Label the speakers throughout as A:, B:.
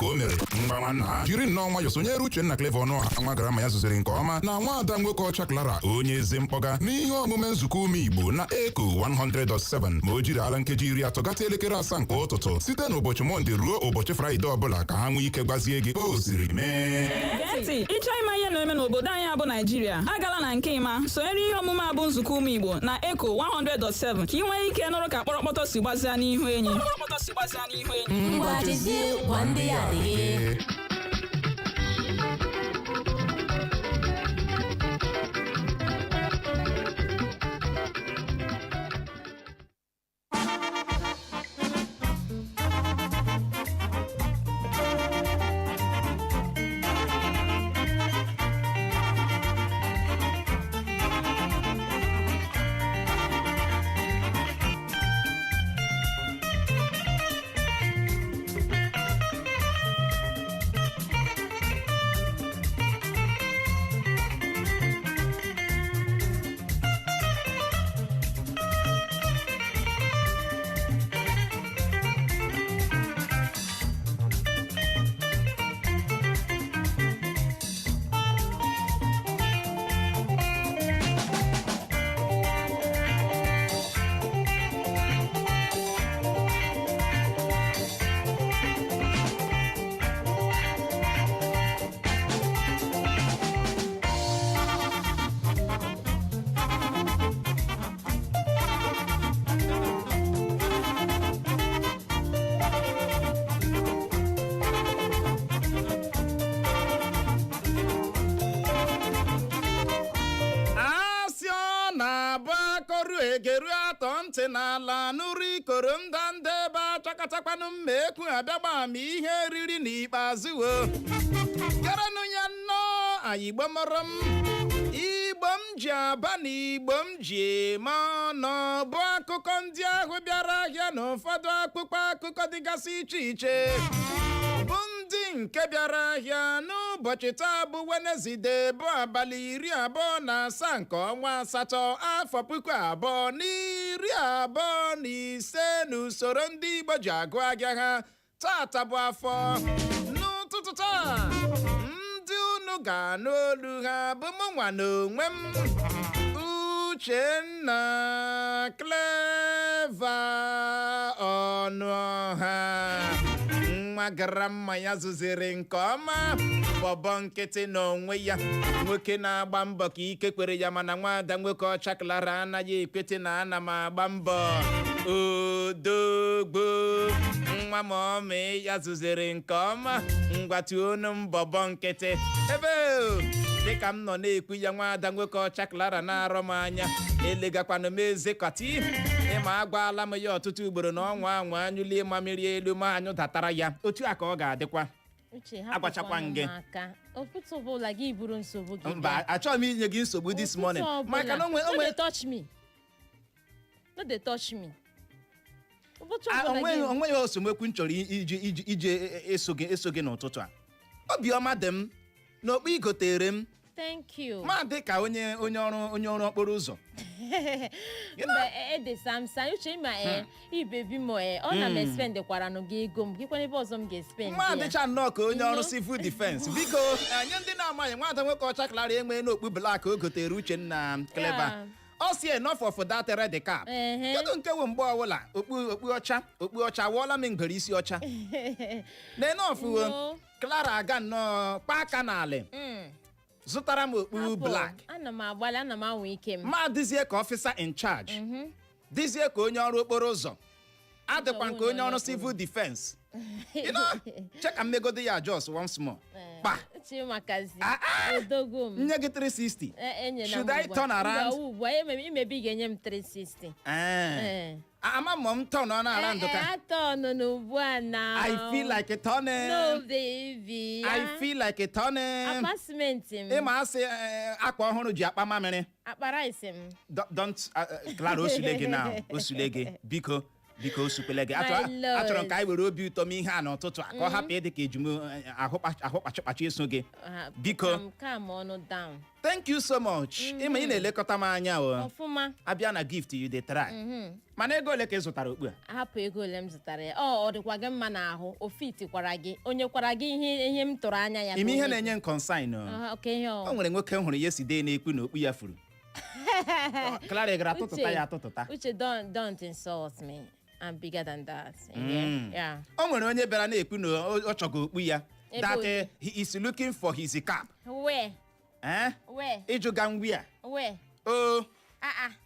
A: o mere mgbanwa na jiri nnọọ nwayọ sonyere Uchenna Clever ọnụ ọha nwa garama ya zụziri nke ọma na nwaada nwoke ọcha Clara onye eze mkpọga n'ihe omume nzukọ ume Igbo na Eko 100.7 ma o jiri ala nkeji 30 gata elekere 7 nke ụtụtụ site n'ụbọchị Mọnde ruo ụbọchị Fraịde ọbụla ka ha nwee ike gbazie gị o ziri mee.
B: Geti, ịchọ ịma ihe na-eme n'obodo anyị abụ Naịjirịa, agala na nke ịma sonyere ihe omume abụ nzukọ ume Igbo na Eko 100.7 ka ị nwee ike nụrụ ka kpọrọkpọtọ si gbazia n'ihu enyi.
C: Ngwa jizie gwa ndị ya adịghị.
D: egeru atọ ntị n'ala nụrụ ikoro ndanda ebe achakatakwanụ mma ekwu abịagba ma ihe riri n'ikpeazụ o garanụ ya nnọọ anyị Igbo mụrụ m Igbo m ji aba na Igbo m ji eme ọnụ bụ akụkọ ndị ahụ bịara ahịa na ụfọdụ akụkọ dịgasị iche iche bụ ndị nke bịara ahịa n'ụbọchị taa bụ Wenesde bụ abalị 27 nke ọnwa asatọ afọ 2025 n'usoro ndị Igbo ji agụ ahịa ha tata bụ afọ n'ụtụtụ taa ndị unu ga-anụ olu ha bụ mụnwa n'onwe m Uchenna Clever ọnụ ọha nwa gara mma ya zụziri nke ọma bọbọ nkịtị n'onwe ya nwoke na-agba mbọ ka ike kwere ya mana nwada nwoke ọcha Clara anaghị ekwete na ana m agba mbọ odogbo nwa m ọmị ya zụziri nke ọma ngwatu onu mbọbọ nkịtị ebe dịka m nọ na-ekwu ya nwada nwoke ọcha Clara na-arọ m anya elegakwanụ m eze kọtị ịma agwala m ya ọtụtụ ugboro na ọnwa anwa anyụlie mamiri elu ma anyụ datara ya otu a ka ọ ga-adịkwa agwachakwa gị mba achọghị m inye gị nsogbu this morning maka na onwe onwe ya osomokwu m chọrọ ije eso gị n'ụtụtụ a obiọma dị m n'okpu igotere m
C: thank you
D: ma dị ka onye ọrụ okporo ụzọ
C: ede samsa uche ma ibebi mo ọ na m spend kwara gị ego m gịkwana ebe ọzọ m ga-spend
D: ma dịcha nnọọ ka onye ọrụ civil defense biko nye ndị na-amaghị nwada nwoke ọcha Clara enwe n'okpu black o gotere Uchenna Clever ọ si enough of that red cap kedu nke wụ mgbe ọbụla okpu ọcha wụọla m ngwere isi ọcha na enough Clara aga nnọọ kpa aka n'ala zụtara m okpu black
C: ana m agbalị ana m anwe ike m
D: ma dịzie ka officer in charge dịzie ka onye ọrụ okporo ụzọ adịkwa nke onye ọrụ civil defense you know check and megodi ya just once more pa
C: odogum
D: nye gị 360 should I turn around
C: imebi ga-enye m 360
D: ama m turn on around ka
C: turn n'ugbu a na
D: I feel like a turning
C: no baby
D: I feel like a turning
C: apartment m
D: ịma asị akwa ọhụrụ ji akpa mamịrị
C: akpara isi m
D: don't Clara osule gị now osule gị biko biko osukwele gị
C: My lord.
D: achọrọ m ka anyị were obi ụtọ m ihe a n'ụtụtụ a ka ọ hapụ ịdị ka ejum ahụ kpachakpacha eso gị biko
C: calm ọnụ down.
D: thank you so much ịma ị na-elekọta m anya
C: Ọfụma.
D: abịa na gift you dey try mana ego ole ka ị zụtara okpu a
C: Hapụ ego ole m zụtara ya. Ọ dịkwa gị mma n'ahụ. Ofitikwara gị. Onye kwara gị ihe m tụrụ anya ya.
D: ime ihe na-enye m consign
C: o
D: nwere nwoke m hụrụ ya si dee na-ekwu na okpu ya furu Clara gara atụtụta ya atụtụta
C: Uche, don't insult me. I'm bigger than that. Yeah.
D: o nwere onye bịara na-ekwu na ọ chọgo okpu ya
C: Ebe
D: that
C: onye?
D: he is looking for his cap
C: Where?
D: ịjụga ngwi a
C: Where?
D: o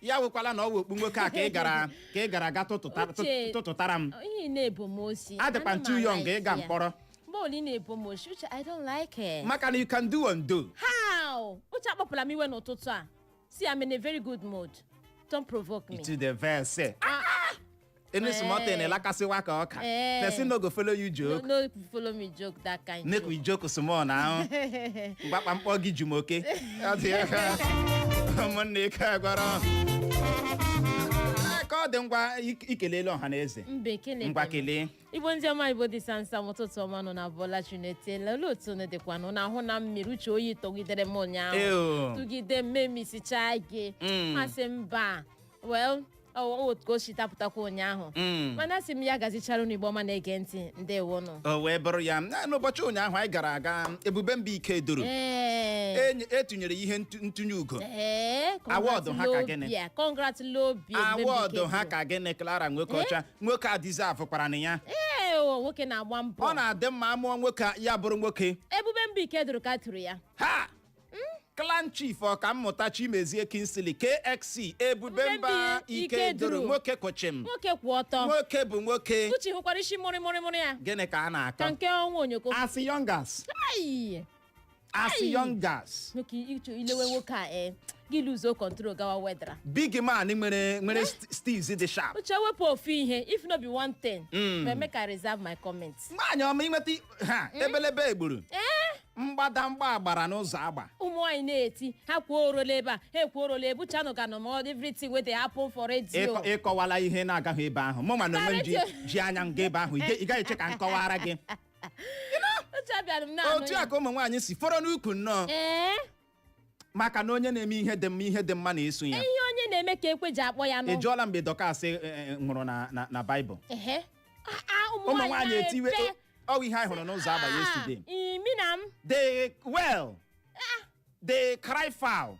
D: ya wekwala na ọ wụ okpu nwoke a ka ị gara aga
C: Uche,
D: tụtụtara m
C: Ihe na-ebomosi.
D: adịkwa m too young ịga mkpọrọ
C: Bọọlụ na-ebomosi. Uche, I don't like it.
D: maka na you can do undo
C: How? Uche akpọpụla m iwe n'ụtụtụ a. See, I'm in a very good mood. Don't provoke me.
D: to the verse any small thing elakasịwa ka ọka person no go follow you joke
C: No follow me joke that kind
D: make
C: joke.
D: we joke small now mgbakpa mkpọ gị jumoke ọ dị aka ụmụnne ike agwara ka ọ dị ngwa ikelele ọha na eze
C: Mbe kele
D: ngwa kelee
C: Igbo ndị ọma Igbo dị sansa ụtụtụ ọma nọ na Bọlachi na-etela olee otu unu dịkwanụ na-ahụ na mmiri uche oyi tọgidere m ụnyaahụ tụgide mmemisicha gị masị mba well otu ka o si tapụtakwa ụnyaahụ mana sị m ya gazichara n'Igbo ọma na-ege ntị ndewonụ
D: o wee bụrụ ya n'ụbọchị ụnyaahụ anyị gara aga ebube mba ike doro etinyere ihe ntụnye ugo awọdụ ha ka gịnị awọdụ ha ka gịnị Clara nwoke ọcha nwoke a dizavụkwara na ya
C: nwoke na-agba mbọ
D: ọ na-adị mma amụọ nwoke ya bụrụ nwoke
C: ebube mba ike doro ka tụrụ ya
D: ha clan chief ọkammụta Chimezie Kingsley KXC ebube mba ike doro nwoke kochim
C: nwoke kwụ ọtọ
D: nwoke bụ nwoke
C: uche hụkwara isi mụrịmụrịmụrị ya
D: gịnị ka a na-akọ
C: ka nke ọnwa onyoko
D: as young as
C: nwoke ilewe nwoke a gị luzo control gawa wedra
D: big man nwere steez dị sharp
C: uche wepụ ofu ihe if no be one thing make I reserve my comments
D: nwaanyị ọma inweta ha ebelebe egburu mgbadamgba agbara n'ụzọ agba
C: ụmụ nwaanyị na-eti ha kwuo orole ebe a ha ekwuo orole ebuchanụ ga nọmọ everything wey dey happen for radio
D: ịkọwala ihe na-agaghị ebe ahụ mụ ma na onwe m ji anya nga ebe ahụ ị gaghị eche ka m kọwara gị otu a ka ụmụ nwaanyị si fọrọ n'ukwu nnọọ maka na onye na-eme ihe dị mma na-eso ya
C: ihe onye na-eme ka ekwe ji akpọ ya
D: ị jụọla mgbe Dọkas nwụrụ na Baịbụl ụmụ nwaanyị etiwe ọwụ ihe anyị hụrụ n'ụzọ agba yesterday they cry foul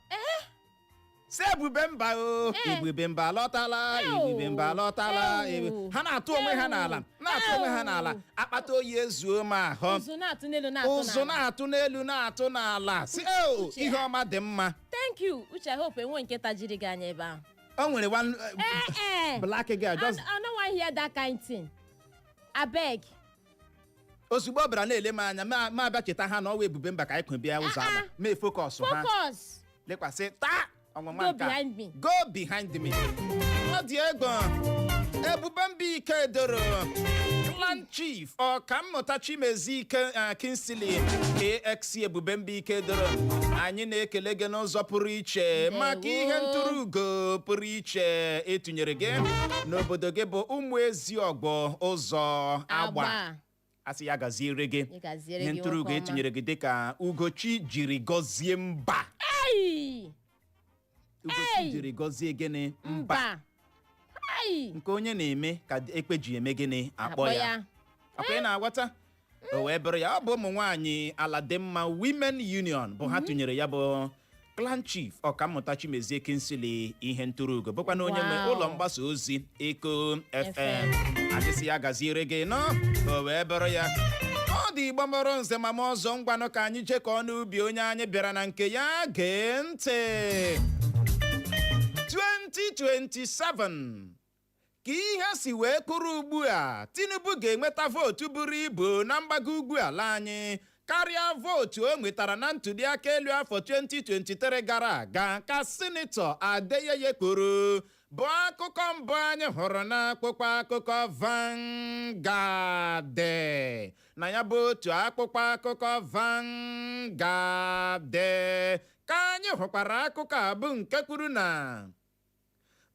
D: si ebube mba o ebube mba lọtala ebube mba lọtala ha na-atụ onwe ha n'ala akpata oyi ezuo m ahụ ụzụ na-atụ n'elu na-atụ n'ala si ihe ọma dị mma
C: thank you Uche hope enwe nke tajiri gị anya ebe ahụ
D: o nwere one black girl just
C: I don't want to hear that kind thing abeg
D: ozugbo ọ bịara na-ele m anya ma abịa cheta ha na ọwa ebube mba ka anyị kwebịa ụzọ agba mee focus ha lekwasị taa ọnwụnwa nka go behind me ọ dị ego ebube mba ike doro clan chief ọkammụta Chimezie Kingsley KXC ebube mba ike doro anyị na-ekele gị n'ụzọ pụrụ iche maka ihe ntụrụ ugo pụrụ iche etinyere gị n'obodo gị bụ ụmụ Eziokwu ụzọ agba asị ya gaziere gị ihe ntụrụ ugo etinyere gị dịka Ugochi jiri gọzie mba Ugochi jiri gọzie gịnị mba nke onye na-eme ka ekpe ji eme gịnị akpọ ya akwa ị na-agwata o wee bụrụ ya ọ bụ ụmụ nwaanyị Aladimma Women Union bụ ha tụnyere ya bụ clan chief ọkammụta Chimezie Kingsley ihe ntụrụ ugo bụkwa na onye nwe ụlọ mgbasa ozi Eko FM adịsị ya gaziere gị nọ o wee bụrụ ya ọ dị Igbo mụrụ nze ma m ọzọ ngwanụ ka anyị jekọọ n'ubi onye anyị bịara na nke ya gee ntị 2027 ka ihe si wee kụrụ ugbu a Tinubu ga-enweta vootu buru ibu na mgbago ugwu ala anyị karịa vootu o nwetara na ntụliaka elu afọ 2023 gara aga ka sinetọ Adeyeye kwuru bụ akụkọ mbụ anyị hụrụ n'akwụkwọ akụkọ Vanguard na ya bụ otu akpụkpọ akụkọ Vanguard ka anyị hụkwara akụkọ a bụ nke kwuru na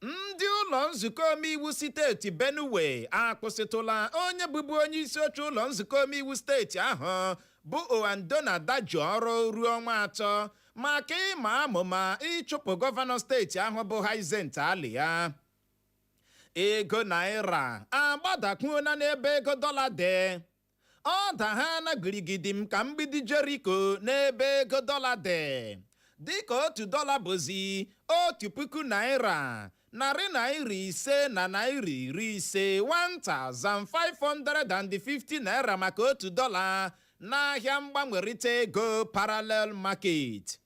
D: ndị ụlọ nzukọ omeiwu steeti Benue akwụsịtụla onye bụbu onye isi oche ụlọ nzukọ omeiwu steeti ahụ bụ Owandona Daju ọrụ ruo ọnwa 3 maka ịma amụma ịchụpụ gọvanọ steeti ahụ bụ Haizent Alia. Ego naira agbadakwuola n'ebe ego dọla dị. Ọ da ha na girigidim ka mgbidi Jeriko n'ebe ego dọla dị. Dịka $1 bụzi 1,000 naira, narị naira 5 na naira 50, 1,550 naira maka $1 n'ahịa mgbanwerịta ego parallel market.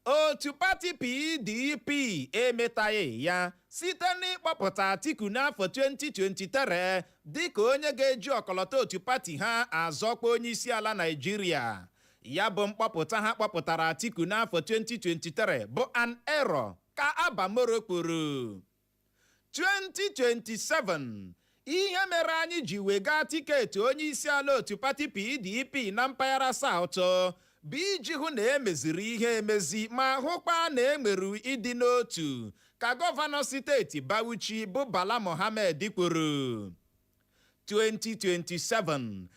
D: Otu pati PDP emetaghị ya site n'ịkpọpụta Atiku n'afọ 2023 dịka onye ga-eji ọkọlọtọ otu pati ha azọkwa onyeisiala Naịjirịa. Ya bụ mkpọpụta ha kpọpụtara Atiku n'afọ 2023 bụ an error ka Abamoro kwuru. 2027 ihe mere anyị ji wega tiketi onyeisiala otu pati PDP na mpaghara South bụ iji hụ na emeziri ihe emezi ma hụkwa na enwere ịdị n'otu ka gọvanọ steeti Bauchi bụ Bala Mohammed kwuru. 2027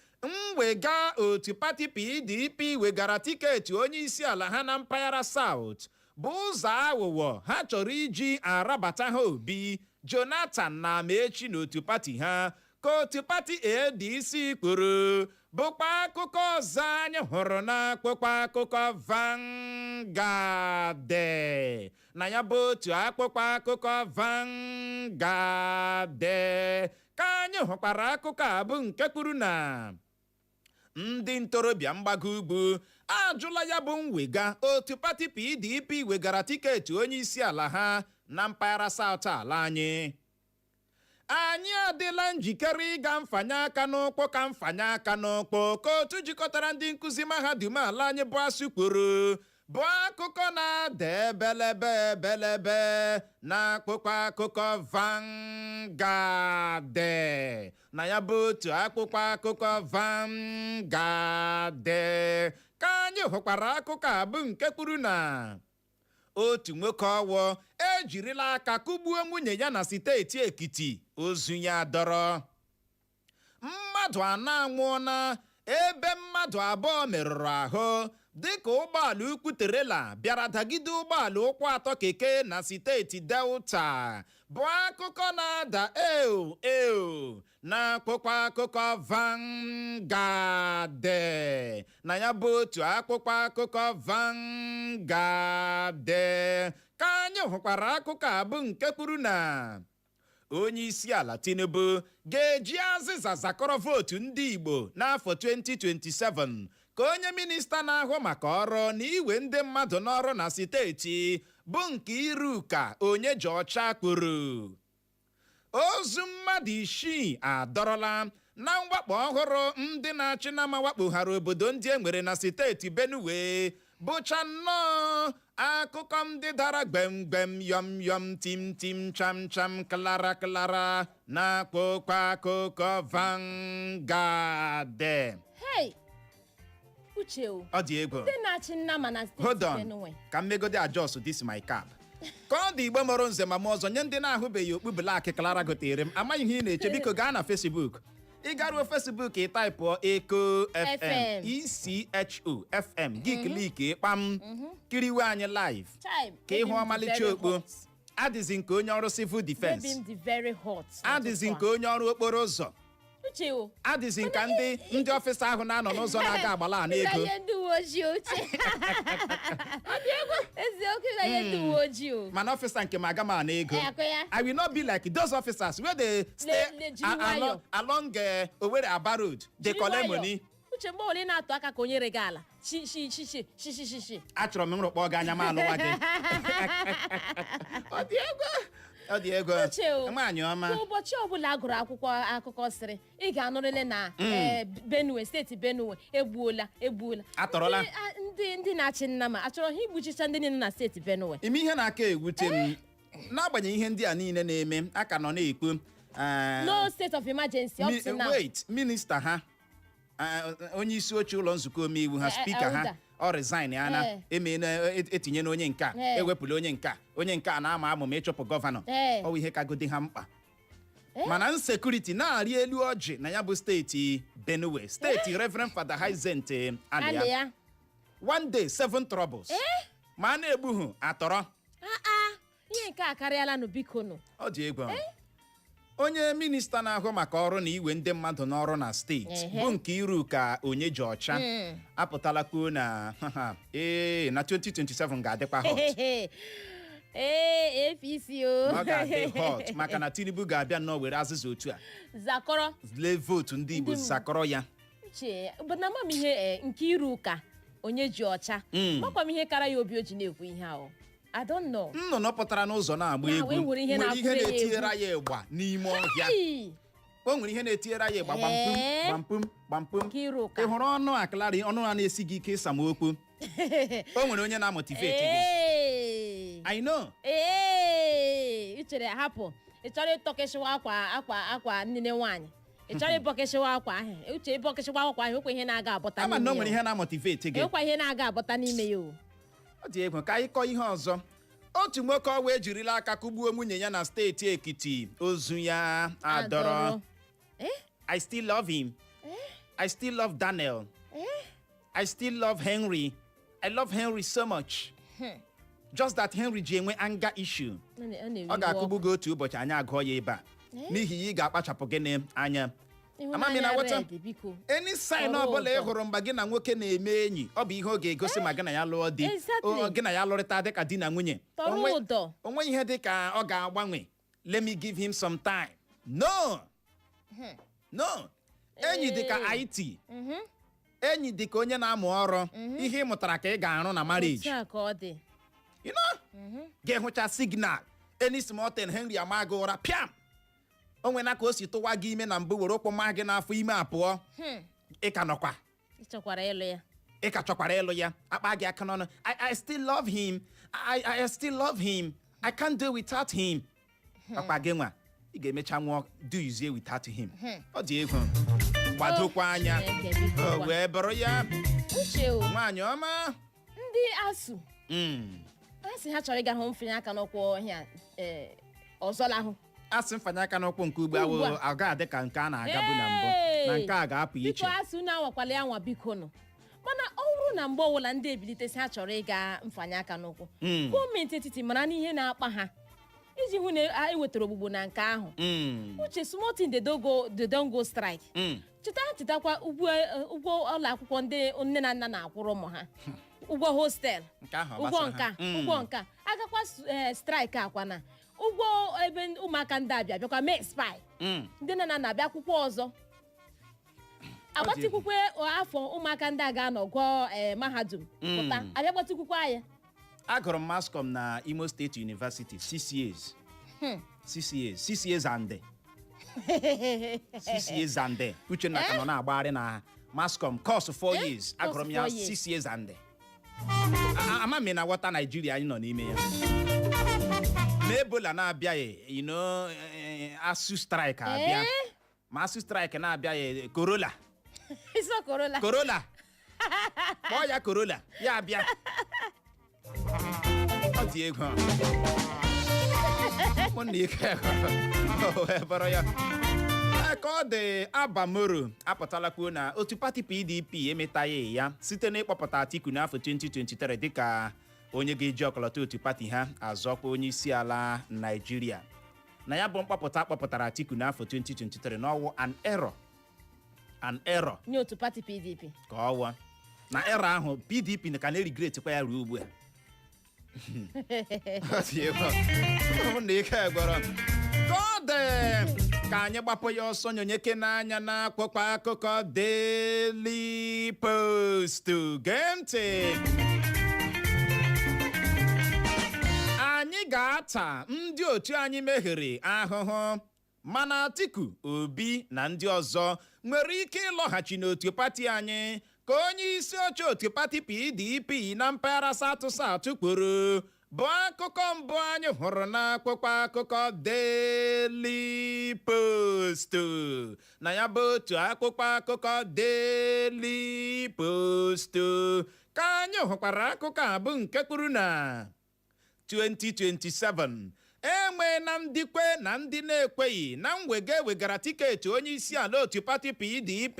D: mwega otu pati PDP wegara tiketi onyeisiala ha na mpaghara South bụ ụzọ aghụghọ ha chọrọ iji arabata ha Obi, Jonathan na Amaechi n'otu pati ha ka otu pati ADC kwuru bụkwa akụkọ ọzọ anyị hụrụ n'akwụkwọ akụkọ Vanguard. Na ya bụ otu akwụkwọ akụkọ Vanguard ka anyị hụkwara akụkọ a bụ nke kwuru na ndị ntorobịa mgbago ugwu ajụla ya bụ mwega otu pati PDP wegara tiketi onyeisiala ha na mpaghara South ala anyị. Anyị adịla njikere ịga mfanye aka n'ụkwụ ka mfanye aka n'ụkwụ ka otu jikọtara ndị nkụzi mahadum ala anyị bụ ASUU kwuru bụ akụkọ na-ada ebelebe na akpụkpọ akụkọ Vanguard. Na ya bụ otu akpụkpọ akụkọ Vanguard ka anyị hụkwara akụkọ a bụ nke kwuru na otu nwoke ọwọ ejirila aka kụgbuo nwunye ya na steeti Ekiti, ozu ya dọrọ. Mmadụ 4 anwụọla ebe mmadụ 2 merụrụ ahụ dịka ụgbọala ukwu terela bịara dagide ụgbọala ụkwụ 3 keke na steeti Delta bụ akụkọ na-ada na akpụkpọ akụkọ Vanguard. Na ya bụ otu akpụkpọ akụkọ Vanguard ka anyị hụkwara akụkọ a bụ nke kwuru na onyeisiala Tinubu ga-eji azịza zakọrọ vootu ndị Igbo n'afọ 2027 ka onye minista na-ahụ maka ọrụ na iwe ndị mmadụ n'ọrụ na steeti bụ Nruruaka Onyejiọcha kwuru. Ozu mmadụ 6 adọrọla na mwakpo ọhụrụ ndị na-achị na mawakpoghara obodo ndị e nwere na steeti Benue bụcha nnọọ akụkọ ndị dara gbemgbem yọm tim cham klara na akpụkpọ akụkọ Vanguard.
C: Hey! Uche o.
D: Ọ dị egwu.
C: Ndị na-achị nnama na steeti
D: Hold on,
C: Benue.
D: ka mmegode adjust this my cab. Ka ọ dị Igbo mụrụ nze ma m ọzọ nye ndị na-ahụbeghị okpu black Clara gotere m amaghị ihe ị na-eche biko gaa na Facebook. Ị garuo Facebook ị taịpụọ Eko FM ECHO FM gị kliki kpam kiriwe anyị live ka ịhụ ọmalịcha okpo. Adịzi nke onye ọrụ civil defense, adịzi nke onye ọrụ okporo ụzọ, adịzi nka ndị ọfịsa ahụ na-anọ n'ụzọ na-aga agbala n'ego. Mana ọfịsa nke m aga m ana ego. I will not be like those officers where they stay along Owerri Aba Road. They collect money.
C: Uche mgbe ole na-atụ aka ka onye regala shi
D: achọrọ m nrụkpọ gị anya m alụwa gị. Ọ dị ego nwaanyị ọma.
C: Ụbọchị ọbụla agụrụ akwụkwọ akụkọ sịrị ị ga-anụrịrị na Benue steeti Benue egbuola
D: atọrọla
C: ndị na-achị nnama achọrọ ha igbuchicha ndị niile na steeti Benue.
D: Ime ihe na-aka ewute m n'agbanyeghị ihe ndị a niile na-eme aka nọ na-ekwu
C: no state of emergency up to now.
D: Wait, minista ha onye isi oche ụlọ nzukọ omeiwu ha spika ha ọ resign ya na etinye na onye nka ewepụla onye nka na-ama amụma ịchụpụ gọvanọ ọ ihe kagodi ha mkpa mana nsekuriti na-arị elu ọjị na ya bụ steeti Benue steeti Reverend Father Hyacinth Alia one day 7 troubles ma a na-egbuhu atọrọ
C: ihe nke a karịala nụ biko nụ
D: ọ dị egwu onye minista na-ahụ maka ọrụ na iwe ndị mmadụ n'ọrụ na steeti bụ Nruruaka onye ji ọcha apụtala kwuo na na 2027 ga-adịkwa hot
C: APC
D: ọ ga-adị hot maka na Tinubu ga-abịa nnọọ were azịza otu a
C: zakọrọ
D: lee vootu ndị Igbo zakọrọ ya
C: bụ na mam ihe Nruruaka onye ji ọcha makwa m ihe kara ya obi o ji na-ekwu ihe ahụ I don't know.
D: Nnụnụ pụtara n'ụzọ na-agba egwu nwere ihe na-etinyere ya ịgba n'ime ọhịa o nwere ihe na-etinyere ya ịgba gbampum ị hụrụ ọnụ akịlarị ọnụ a na-esi gị ike ịsamokwu o nwere onye na-amotiveti gị I know
C: ị chere hapụ ị chọrọ ịtọkịsịwa akwa nnene nwaanyị ị chọrọ ịbọkịsịwa akwa ahụ uche ịbọkịsịwa akwa ahụ ekwe ihe na-aga abọta n'ime ya
D: ama na o nwere ihe na-amotiveti gị
C: ekwe ihe na-aga abọta n'ime ya
D: ọ dị egwu ka anyị kọọ ihe ọzọ otu nwoke ọ wee jirila aka kụgbuo nwunye ya na steeti Ekiti ozu ya adọrọ I still love him I still love Daniel I still love Henry I love Henry so much just that Henry ji enwe anger issue ọ ga-akụgbu gị otu ụbọchị anyị agụọ ya ebe a n'ihi ya ị ga-akpachapụ gị anya amami na weta any sign ọbụla ị hụrụ mgbe gị na nwoke na-eme enyi ọ bụ ihe ọ ga-egosi ma gị na ya lụọ di gị na ya lụrịta dịka di na nwunye onwe ihe dị ka ọ ga-agbanwe let me give him some time no enyi dịka IT enyi dịka onye na-amụ ọrụ ihe ị mụtara ka ị ga-arụ na marriage you know ga-ehụcha signal any small thing Henry ama gị ụra pịam o nwena ka o si tụwa gị ime na mbụ were ụkwụ maa gị n'afọ ime apụọ ị ka nọkwa ị ka chọkwara ịlụ ya akpa gị aka n'ọnụ I still love him I still love him I can't do without him akpa gị nwa ị ga-emecha nwụọ duzie without him ọ dị egwu gbadokwa anya wee bụrụ ya nwaanyị ọma
C: ndị asụ asị ha chọrọ ịga hụ mfanye aka n'ọkwụ ọhịa ọzọ lahụ
D: asị mfanye aka n'ọkwụ nke ugbo awụ aga-adị ka nke a na-agabu na mbụ na nke a ga-apụ iche
C: biko asụ na-awakwala ya nwa biko nụ mana ọ bụrụ na mgbe ọbụla ndị ebilitesi ha chọrọ ịga mfanye aka n'ụkwụ gọọmenti etiti mara n'ihe na-akpa ha iji hụ na ewetara ogbugbo na nke ahụ uche smotin the don't go strike chetakwa ụgwọ ụlọ akwụkwọ ndị nne na nna na-akwụrụ ụmụ ha ụgwọ hostel ụgwọ nka agakwa strike akwa na ụgwọ ebe ụmụaka ndị abịa bịakwa mee spy ndị nne na nna abịa akwụkwọ ọzọ agbatikwukwe afọ ụmụaka ndị a ga-anọ gụọ mahadum pụta abịa gbatikwukwe anya
D: agụrụ m mascom na Imo State University 6 years 6 years and 6 years and Uchenna ka nọ na-agbagharị na mascom course 4 years agụrụ m ya 6 years and amami na wọta Nigeria anyị nọ n'ime ya na Ebola na-abịaghị asụ strike abịa ma asụ strike na-abịaghị Corolla kpọọ ya Corolla ya abịa ọ dị egwu bụrụ ya ka ọ dị Abamoro apụtalakwuo na otu pati PDP emetaghị ya site n'ịkpọpụta Atiku n'afọ 2023 dịka onye ga-eji ọkọlọtọ otu pati ha azọkwa onye isi ala Naịjirịa na ya bụ mkpọpụta kpọpụtara Atiku n'afọ 2023 n'ọwụ an error
C: nye otu pati PDP
D: ka ọwa na error ahụ PDP ka na-erigretikwa ya ruo ugbu a ka anyị gbapụ ya ọsọ nyonyeke n'anya na akwụkwọ akụkọ Daily Post gee ntị anyị ga-ata ndị otu anyị meghere ahụhụ mana Atiku Obi na ndị ọzọ nwere ike ịlọghachi n'otu pati anyị ka onye isi oche otu pati PDP na mpaghara South kwuru bụ akụkọ mbụ anyị hụrụ n'akwụkwọ akụkọ Daily Post na ya bụ otu akwụkwọ akụkọ Daily Post ka anyị anyị hụkwara akụkọ a bụ nke kwuru na 2027 enwe na ndị kwe na ndị na-ekweghị na wegara tiketi onye isi ala otu pati PDP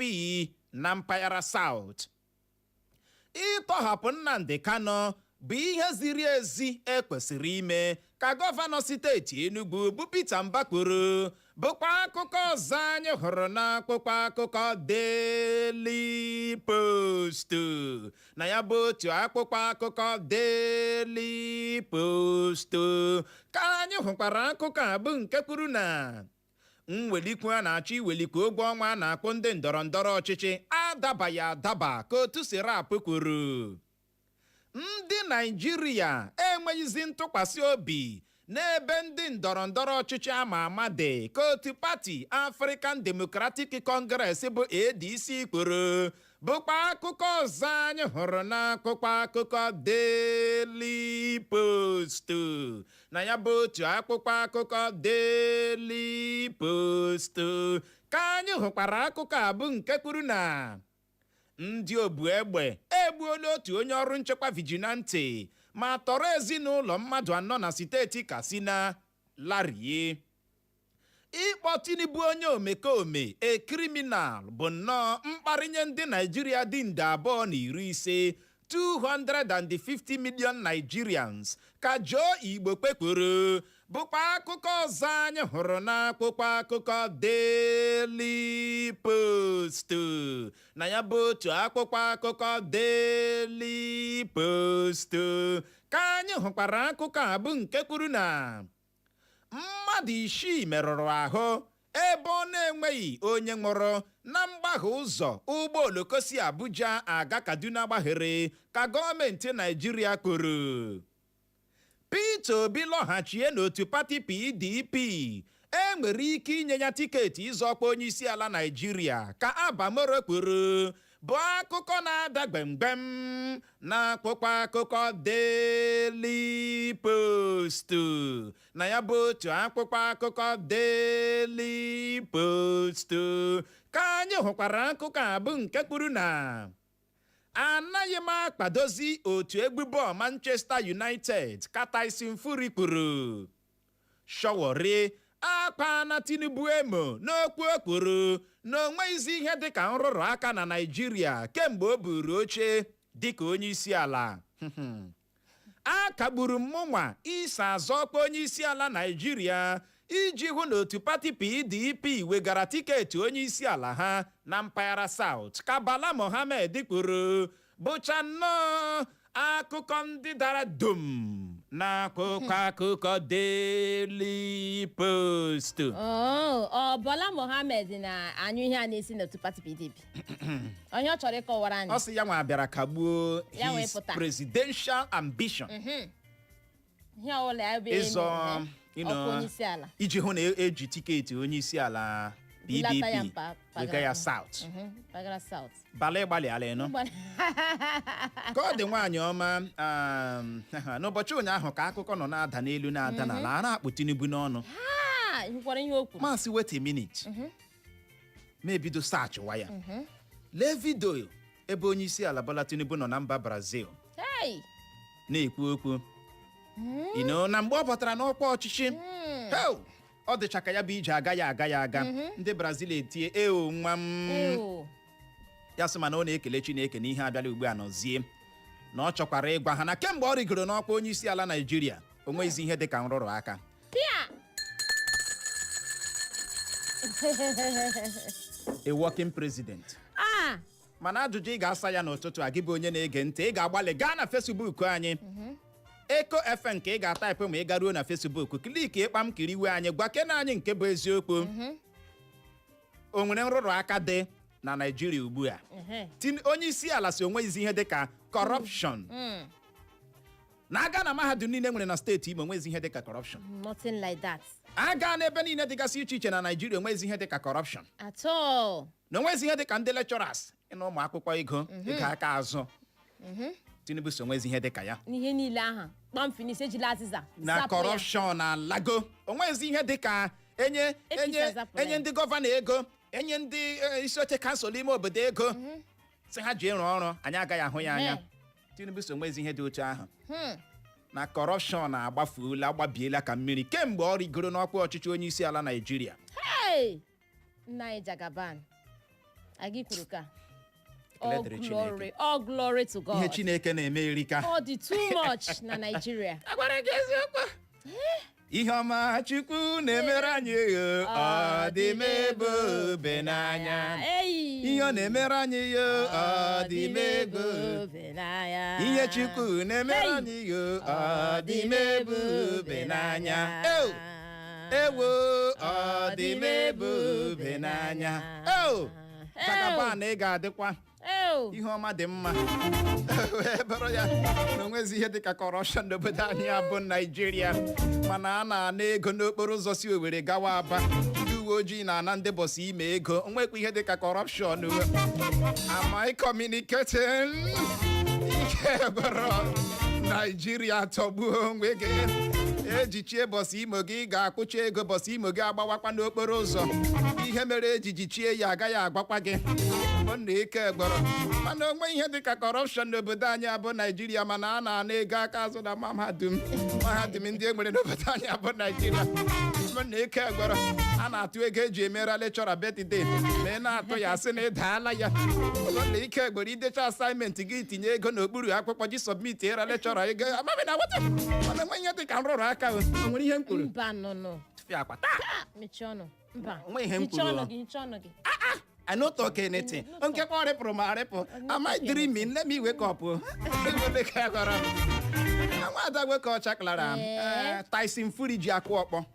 D: na mpaghara South. Ịtọhapụ Nnamdi Kanu bụ ihe ziri ezi ekwesịrị ime ka gọvanọ steeti Enugu bụ Peter Mbakporo bụkwa akụkọ ọzọ anyị hụrụ n'akwụkwọ akụkọ Daily Post na ya bụ otu akwụkwọ akụkọ Daily Post ka anyị hụkwara akụkọ a bụ nke kwuru na mwelikwu a na-achọ iwelikwu ụgwọ ọnwa a na-akpọ ndị ndọrọndọrọ ọchịchị adabaghị adaba ka otu sirap kwuru. Ndị Naịjirịa enweghịzi ntụkwasị obi n'ebe ndị ndọrọndọrọ ọchịchị ama ama dị ka otu pati African Democratic Congress bụ ADC kwuru bụkwa akụkọ ọzọ anyị hụrụ n'akwụkwọ akụkọ Daily Post na ya bụ otu akwụkwọ akụkọ Daily Post ka anyị hụkwara akụkọ a bụ nke kwuru na ndị obu egbe egbuola otu onye ọrụ nchekwa vigilante ma tọrọ ezinụlọ mmadụ 4 na steeti Katsina larie. Ịkpọ Tinubu onye omekome kriminal bụ nnọọ mkparịnye ndị Naịjirịa dị nde 250 250 million Nigerians ka Joe Igbo kpekwuru bụkwa akụkọ ọzọ anyị hụrụ n'akwụkwọ akụkọ Daily Post na ya bụ otu akwụkwọ akụkọ Daily Post ka anyị hụkwara akụkọ a bụ nke kwuru na mmadụ 6 merụrụ ahụ ebe ọ na-enweghị onye nwụrụ na mgbagha ụzọ ụgbọ oloko si Abuja aga Kaduna gbaghere ka gọọmenti Naịjirịa kwuru. Peter Obi lọghachie n'otu pati PDP enwere ike inye ya tiketi ịzọkwa onye isi ala Naịjirịa ka Abamoro kwuru bụ akụkọ na-ada gbemgbem n'akwụkwọ akụkọ Daily Post na ya bụ otu akwụkwọ akụkọ Daily Post ka anyị hụkwara akụkọ a bụ nke kwuru na anaghị m akpadozi otu egwu bọọlụ Manchester United ka Tyson Fury kwuru. Showore akpa na Tinubu emo n'okwu o kwuru na onweghịzi ihe dịka nrụrụ aka na Naịjirịa kemgbe o buuru oche dịka onye isi ala. A kagburu mmụnwa iso azọkwa onye isi ala Naịjirịa iji hụ na otu pati PDP wegara tiketi onye isi ala ha na mpaghara South ka Bala Mohammed kwuru bụcha nnọọ akụkọ ndị dara dum n'akwụkwọ akụkọ Daily Post.
C: Bala Mohammed na-anyụ ihe a na-esi n'otu pati PDP. Onye ọ chọrọ ịkọwara anyị.
D: Ọ sị ya nwa bịara kagbuo his presidential ambition.
C: Ihe ọwụla ya bụ onye isi ala. Iji
D: hụ na eji tiketi onye isi ala PDP wega ya South. Bala ịgbalị ala ịnụ. Ka ọ dị nwaanyị ọma n'ụbọchị ụnyaahụ ka akụkọ nọ na-ada n'elu na-ada n'ala a na-akpụ Tinubu n'ọnụ. Masị wait a minute. Ma ebido saachịwa ya. Lee vidio ebe onye isi ala Bola Tinubu nọ na mba Brazil na-ekwu okwu na mgbe ọ batara n'ọkwa ọchịchị ọ dịcha ka ya bụ ije aga ya ndị Brazil etie nwa m ya sị mana ọ na-ekele Chineke na ihe abịala ugbu a nọzie na ọ chọkwara ịgwa ha na kemgbe ọ rigoro n'ọkwa onye isi ala Naịjirịa o nweghịzi ihe dịka nrụrụ aka. A working president. Mana ajụjụ ị ga-asa ya n'ụtụtụ a gị bụ onye na-ege ntị ị ga-agbalị gaa na Facebook anyị Eko FM nke ị ga-ataịpụ ma ị garuo na Facebook kliki ịkpam kiriwe anyị gwa kena anyị nke bụ eziokwu. O nwere nrụrụ aka dị na Naịjirịa ugbu a. Onye isi ala si onweghịzi ihe dịka corruption. Na-aga na mahadum niile nwere na steeti Imo onweghịzi ihe dịka corruption.
C: Nothing like that.
D: Aga n'ebe niile dịgasị iche iche na Naịjirịa onweghịzi ihe dịka corruption.
C: At all.
D: Na onweghịzi ihe dịka ndị lecturers ịna ụmụ akwụkwọ ego aka azụ. Tinubu so onweghịzi ihe dịka ya.
C: N'ihe niile aha kpamfinis ejila azịza
D: na corruption na lago onweghịzi ihe dịka enye ndị gọvanọ ego enye ndị isi oche kansụl ime obodo ego si ha ji ịrụ ọrụ anyị agaghị ahụ ya anya. Tinubu so nwezi ihe dị otu ahụ na kọrọpshọn agbafuola agbabiela ka mmiri kemgbe ọ rigoro n'ọkwa ọchịchị onye isi ala Naịjirịa.
C: Hey! Nna anyị Jagaban. Agị kwuru ka. All glory to God.
D: Ihe Chineke na-eme erika.
C: Ọ dị too much na Nigeria.
D: Agwara gị eziokwu. Ihe ọma Chukwu na-emere anyị ọ dị m ebube n'anya. Ihe ọ na-emere anyị ọ dị m ebube n'anya. Ihe Chukwu na-emere anyị ọ dị m ebube n'anya. Ewo ọ dị m ebube n'anya. Jagaban ị ga-adịkwa. Ihe ọma dị mma. Wee bụrụ ya na onwezi ihe dịka kọrọpshọn n'obodo anyị bụ Naịjirịa, mana a na-ana ego n'okporo ụzọ si Owerri gawa Aba. Ndị uwe ojii na-ana ndị bọsụ ime ego. Onwekwa ihe dịka kọrọpshọn. Am I communicating? Ike gwara Naịjirịa tọgbuo onwe gị. Ejichie bọsụ imo gị ga-akwụcha ego bọsụ imo gị agbawakwa n'okporo ụzọ. Ihe mere ejijichie ya agaghị agwakwa gị. Ọ na-eke gbọrọ mana onwe ihe dịka kọrọpshọn n'obodo anyị bụ Naịjirịa, mana a na-ana ego aka azụ na mahadum ndị e nwere n'obodo anyị bụ Naịjirịa. Ọ na-eke gbọrọ a na-atụ ego eji emere lekchọra betide ma ị na-atụ ya sị na ị daala ya. Ọ na-eke gbọrọ idecha asaịmentị gị tinye ego n'okpuru akwụkwọ ji sọbmiti era lekchọra ego amaghị na nwata mana onwe ihe dịka nrụrụ aka. O nwere ihe m kwuru?
C: Mba nụnụ.
D: Tụfịa akwa taa.
C: Mechie ọnụ. Mba.
D: Onwe ihe m kwuru.
C: Hicha ọnụ gị.
D: I no talk anything. Nke kwa rịpụrụ ma rịpụ. Am I dreaming? Let me wake up. Nwada nwoke ọcha klara Tyson Fury ji akụ ọkpọ.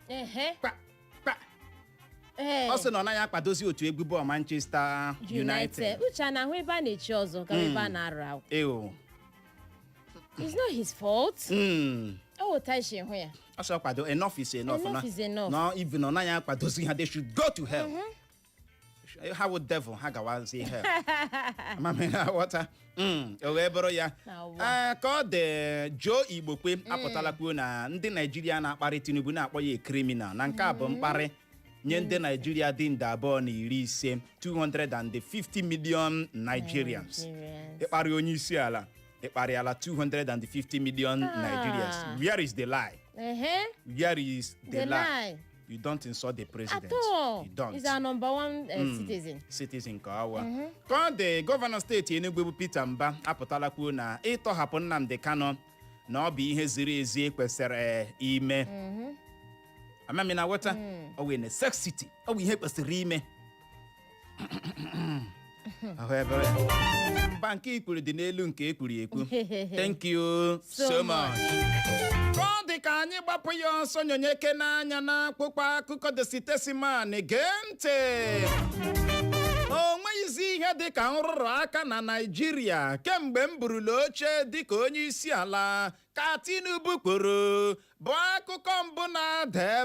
D: Ọ sị na ọ naghị akwadozi otu egwu bọọlụ Manchester United.
C: Uche na ahụ ebe a na-echi ọzọ ka ebe a na-arụ agwụ. It's not his fault. Oh, Tyson hụ ya.
D: Ọ sị kwado enough is enough.
C: Enough is enough.
D: No, even ọ naghị akwadozi ha, they should go to hell. How would devil ha gawazi hell? Mamina water. O wee bụrụ ya. Ka ọ dị Joe Igbo kwe apụtala kwuo na ndị Naịjirịa na-akparị Tinubu na-akpọ ya criminal. Na nke a bụ mkparị nye ndị Naịjirịa dị nde 250 250 million Nigerians. Ịkparị onye isi ala, ịkparịala 250 million Nigerians. Where is the lie? Where is the lie? You don't insult the president.
C: At all.
D: You don't.
C: He's our number one citizen.
D: Citizen ka awa. Ka the governor steeti Enugu bụ Peter Mba apụtala kwuo na ịtọhapụ Nnamdi Kanu na ọ bụ ihe ziri ezi kwesịrị ime. Amami na wata ọ wee necessity. Ọ bụ ihe kwesịrị ime. Mba nke ikwuru dị n'elu nke ekwuru ekwu. Thank you so much. Ọ dị ka anyị gbapụ ya ọsọ nyonyeke n'anya n'akpụkpọ akụkọ The Statesman. Gee ntị. O nweghịzi ihe dị ka nrụrụ aka na Naịjirịa kemgbe m burula oche dịka onye isi ala ka Tinubu kwuru bụ akụkọ mbụ na-ada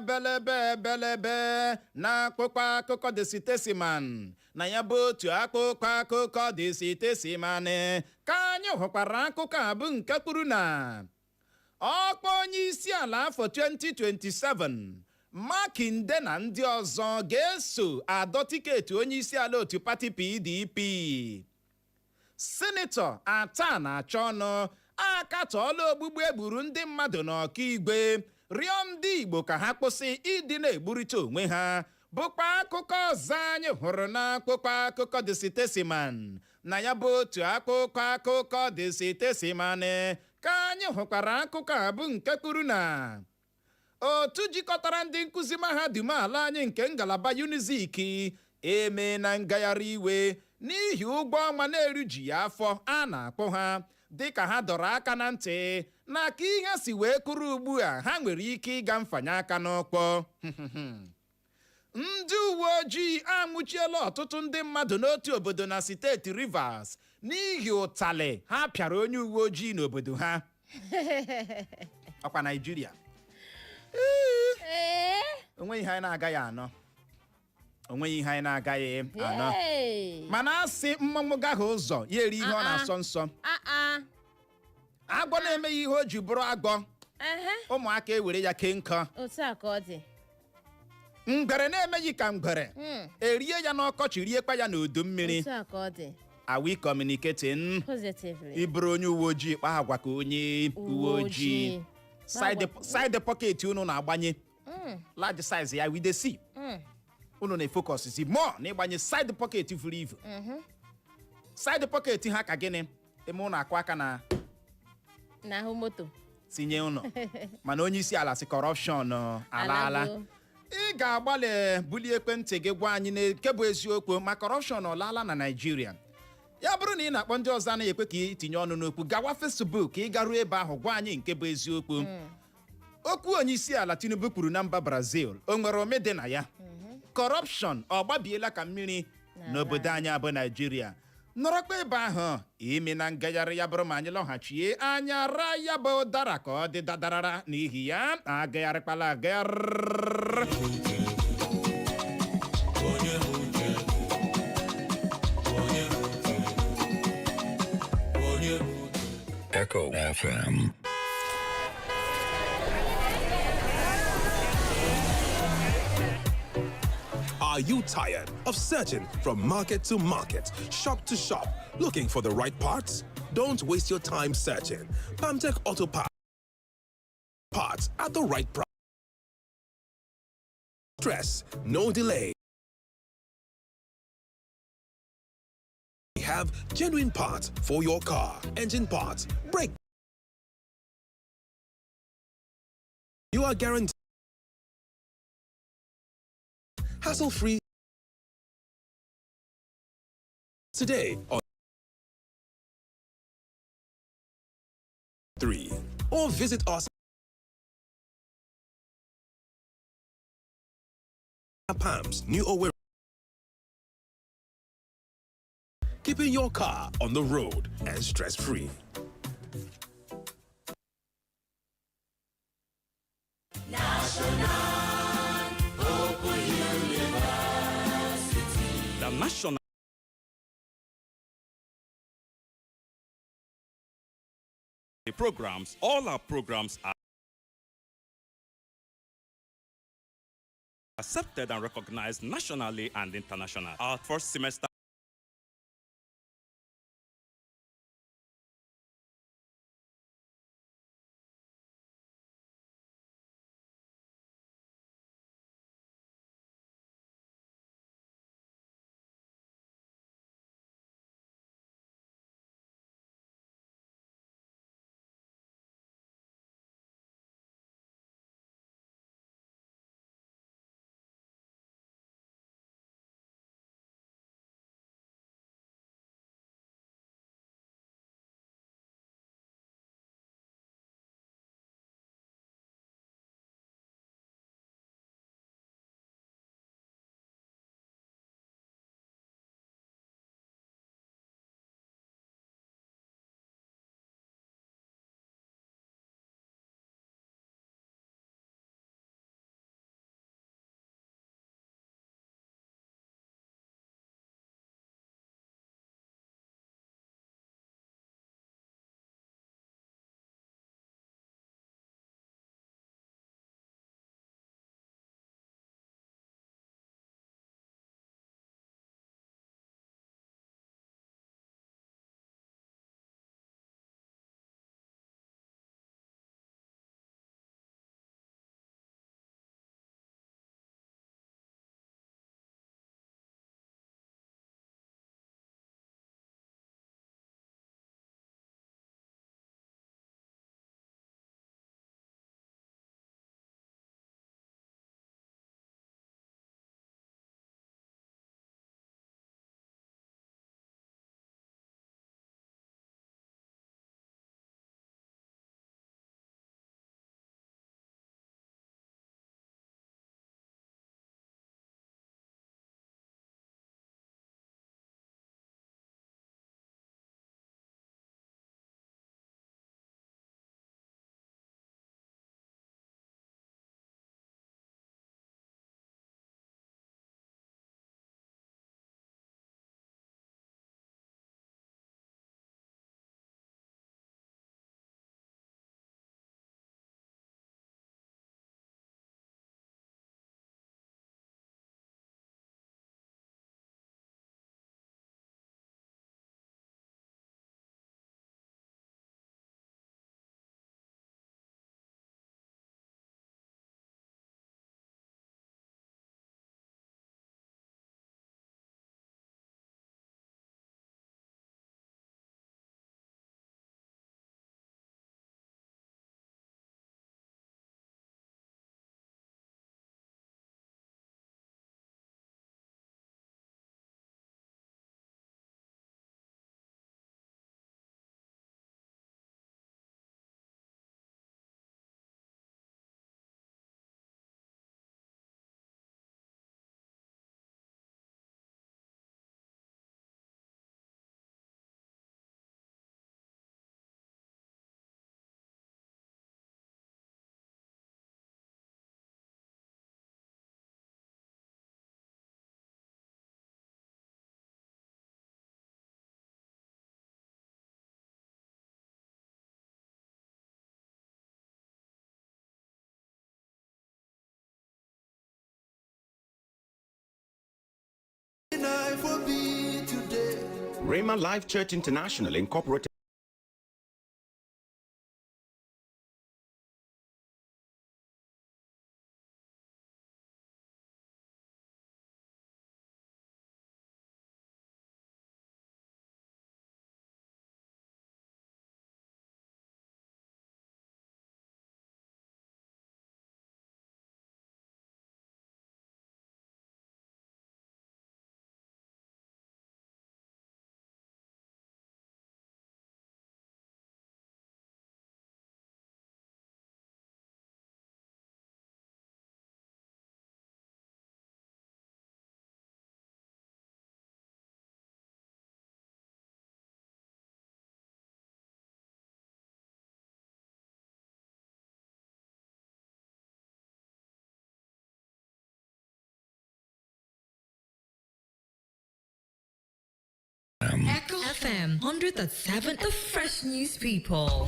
D: ebelebe na akpụkpọ akụkọ The Statesman. Na ya bụ otu akụkọ akụkọ The Statesman ka anyị hụkwara akụkọ a bụ nke kwuru na ọkpọ onye isi ala afọ 2027 Makinde na ndị ọzọ ga-eso adọ tiketi onye isi ala otu pati PDP. Senetọ Ata na-achọ ọnụ akatọọla ogbugbu egburu ndị mmadụ n'Ọkaigwe rịọ ndị Igbo ka ha kwụsị ịdị na-egburịta onwe ha. Bụkwa akụkọ ọzọ anyị hụrụ n'akụkọ akụkọ The Statesman. Na ya bụ otu akụkọ akụkọ The Statesman ka anyị hụkwara akụkọ a bụ nke kwuru na otu jikọtara ndị nkụzi mahadum ala anyị nke ngalaba Unizik eme na ngagharị iwe n'ihi ụgwọ ọnwa na-eruji ya afọ a na-akpọ ha, dịka ha dọrọ aka na ntị na ka ihe si wee kụrụ ugbu a ha nwere ike ịga mfanye aka n'ọkpọ. Ndị uwe ojii anwụchiela ọtụtụ ndị mmadụ n'otu obodo na steeti Rivers n'ihi ụtalị ha pịara onye uwe ojii n'obodo ha. Ọkwa Naịjirịa. Onweghị ihe anyị na-agaghị anọ. Onweghị ihe anyị na-agaghị anọ. Mana asị mmanwụ gaghị ụzọ ya eri ihe ọ na-asọ nsọ. Agwọ na-emeghị ihe o ji bụrụ agwọ. Ụmụaka ewere ya kee nkọ.
C: Otu a ka ọ dị.
D: Ngwere na-emeghị ka ngwere erie ya n'ọkọchị riekwa ya n'udu mmiri.
C: Otu a ka ọ dị.
D: Are we communicating?
C: Positively.
D: Iburu onye uwe ojii kpa agwa ka onye uwe ojii. Side pocket unu na-agbanye. Large size ya we dey see. Unu na-focus si more na ịgbanye side pocket furu ivu. Side pocket ha ka gịnị? Eme unu akwa aka na
C: ahụ moto.
D: Tinye unu. Mana onye isi ala si corruption alaala. Ị ga-agbalị bulie ekwentị gị gwa anyị nke bụ eziokwu ma corruption ọlaala na Nigeria. Ya bụrụ na ị na-akpọ ndị ọzọ anaghị ekwe ka ị tinye ọnụ n'okwu, gawa Facebook ka ị garuo ebe ahụ gwa anyị nke bụ eziokwu. Okwu onye isi ala Tinubu kwuru na mba Brazil o nwere omede na ya. Corruption ọ gbabiela ka mmiri n'obodo anyị abụ Nigeria. Nọrọkwa ebe ahụ ime na ngagharị ya bụrụ ma anyị lọghachie anya ra ya bụ ụdara ka ọ dị dadarara n'ihi ya agagharịkpala agagharị.
E: Echo FM.
F: Are you tired of searching from market to market, shop to shop, looking for the right parts? Don't waste your time searching. Pamtech Auto Parts at the right price. Stress, no delay. We have genuine parts for your car, engine parts, brake. You are guaranteed hassle-free today on 3 or visit us at Palms, New Owerri. Keeping your car on the road and stress-free.
G: The National programs, all our programs are accepted and recognized nationally and internationally. Our first semester
H: Rhema Life Church International Incorporated.
I: Echo FM 100.7, the fresh news people.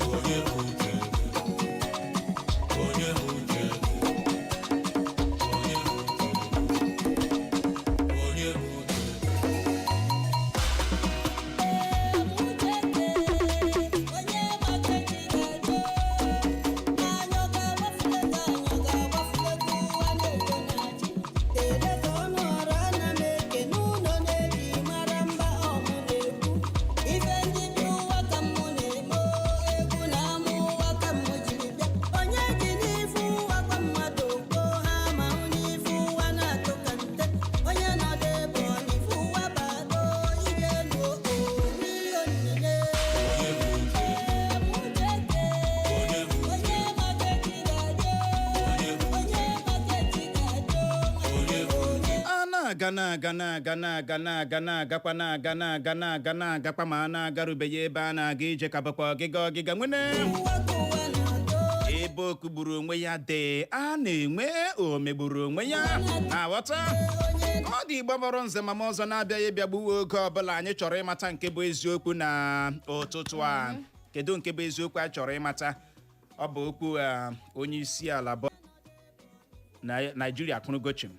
D: agakwa ma na-agarubeghị ebe a na-aga ije ka bụkwa ọgịga nwene ebe okwu gburu onwe ya dị a na-enwe o megburu onwe ya na-aghọta ọ dị Igbo mụrụ nze ma ọzọ na-abịaghị bịagbuwe oge ọbụla anyị chọrọ ịmata nke bụ eziokwu na ụtụtụ a. Kedu nke bụ eziokwu a chọrọ ịmata? Ọ bụ okwu onyeisiala bụ Naijiria kwuru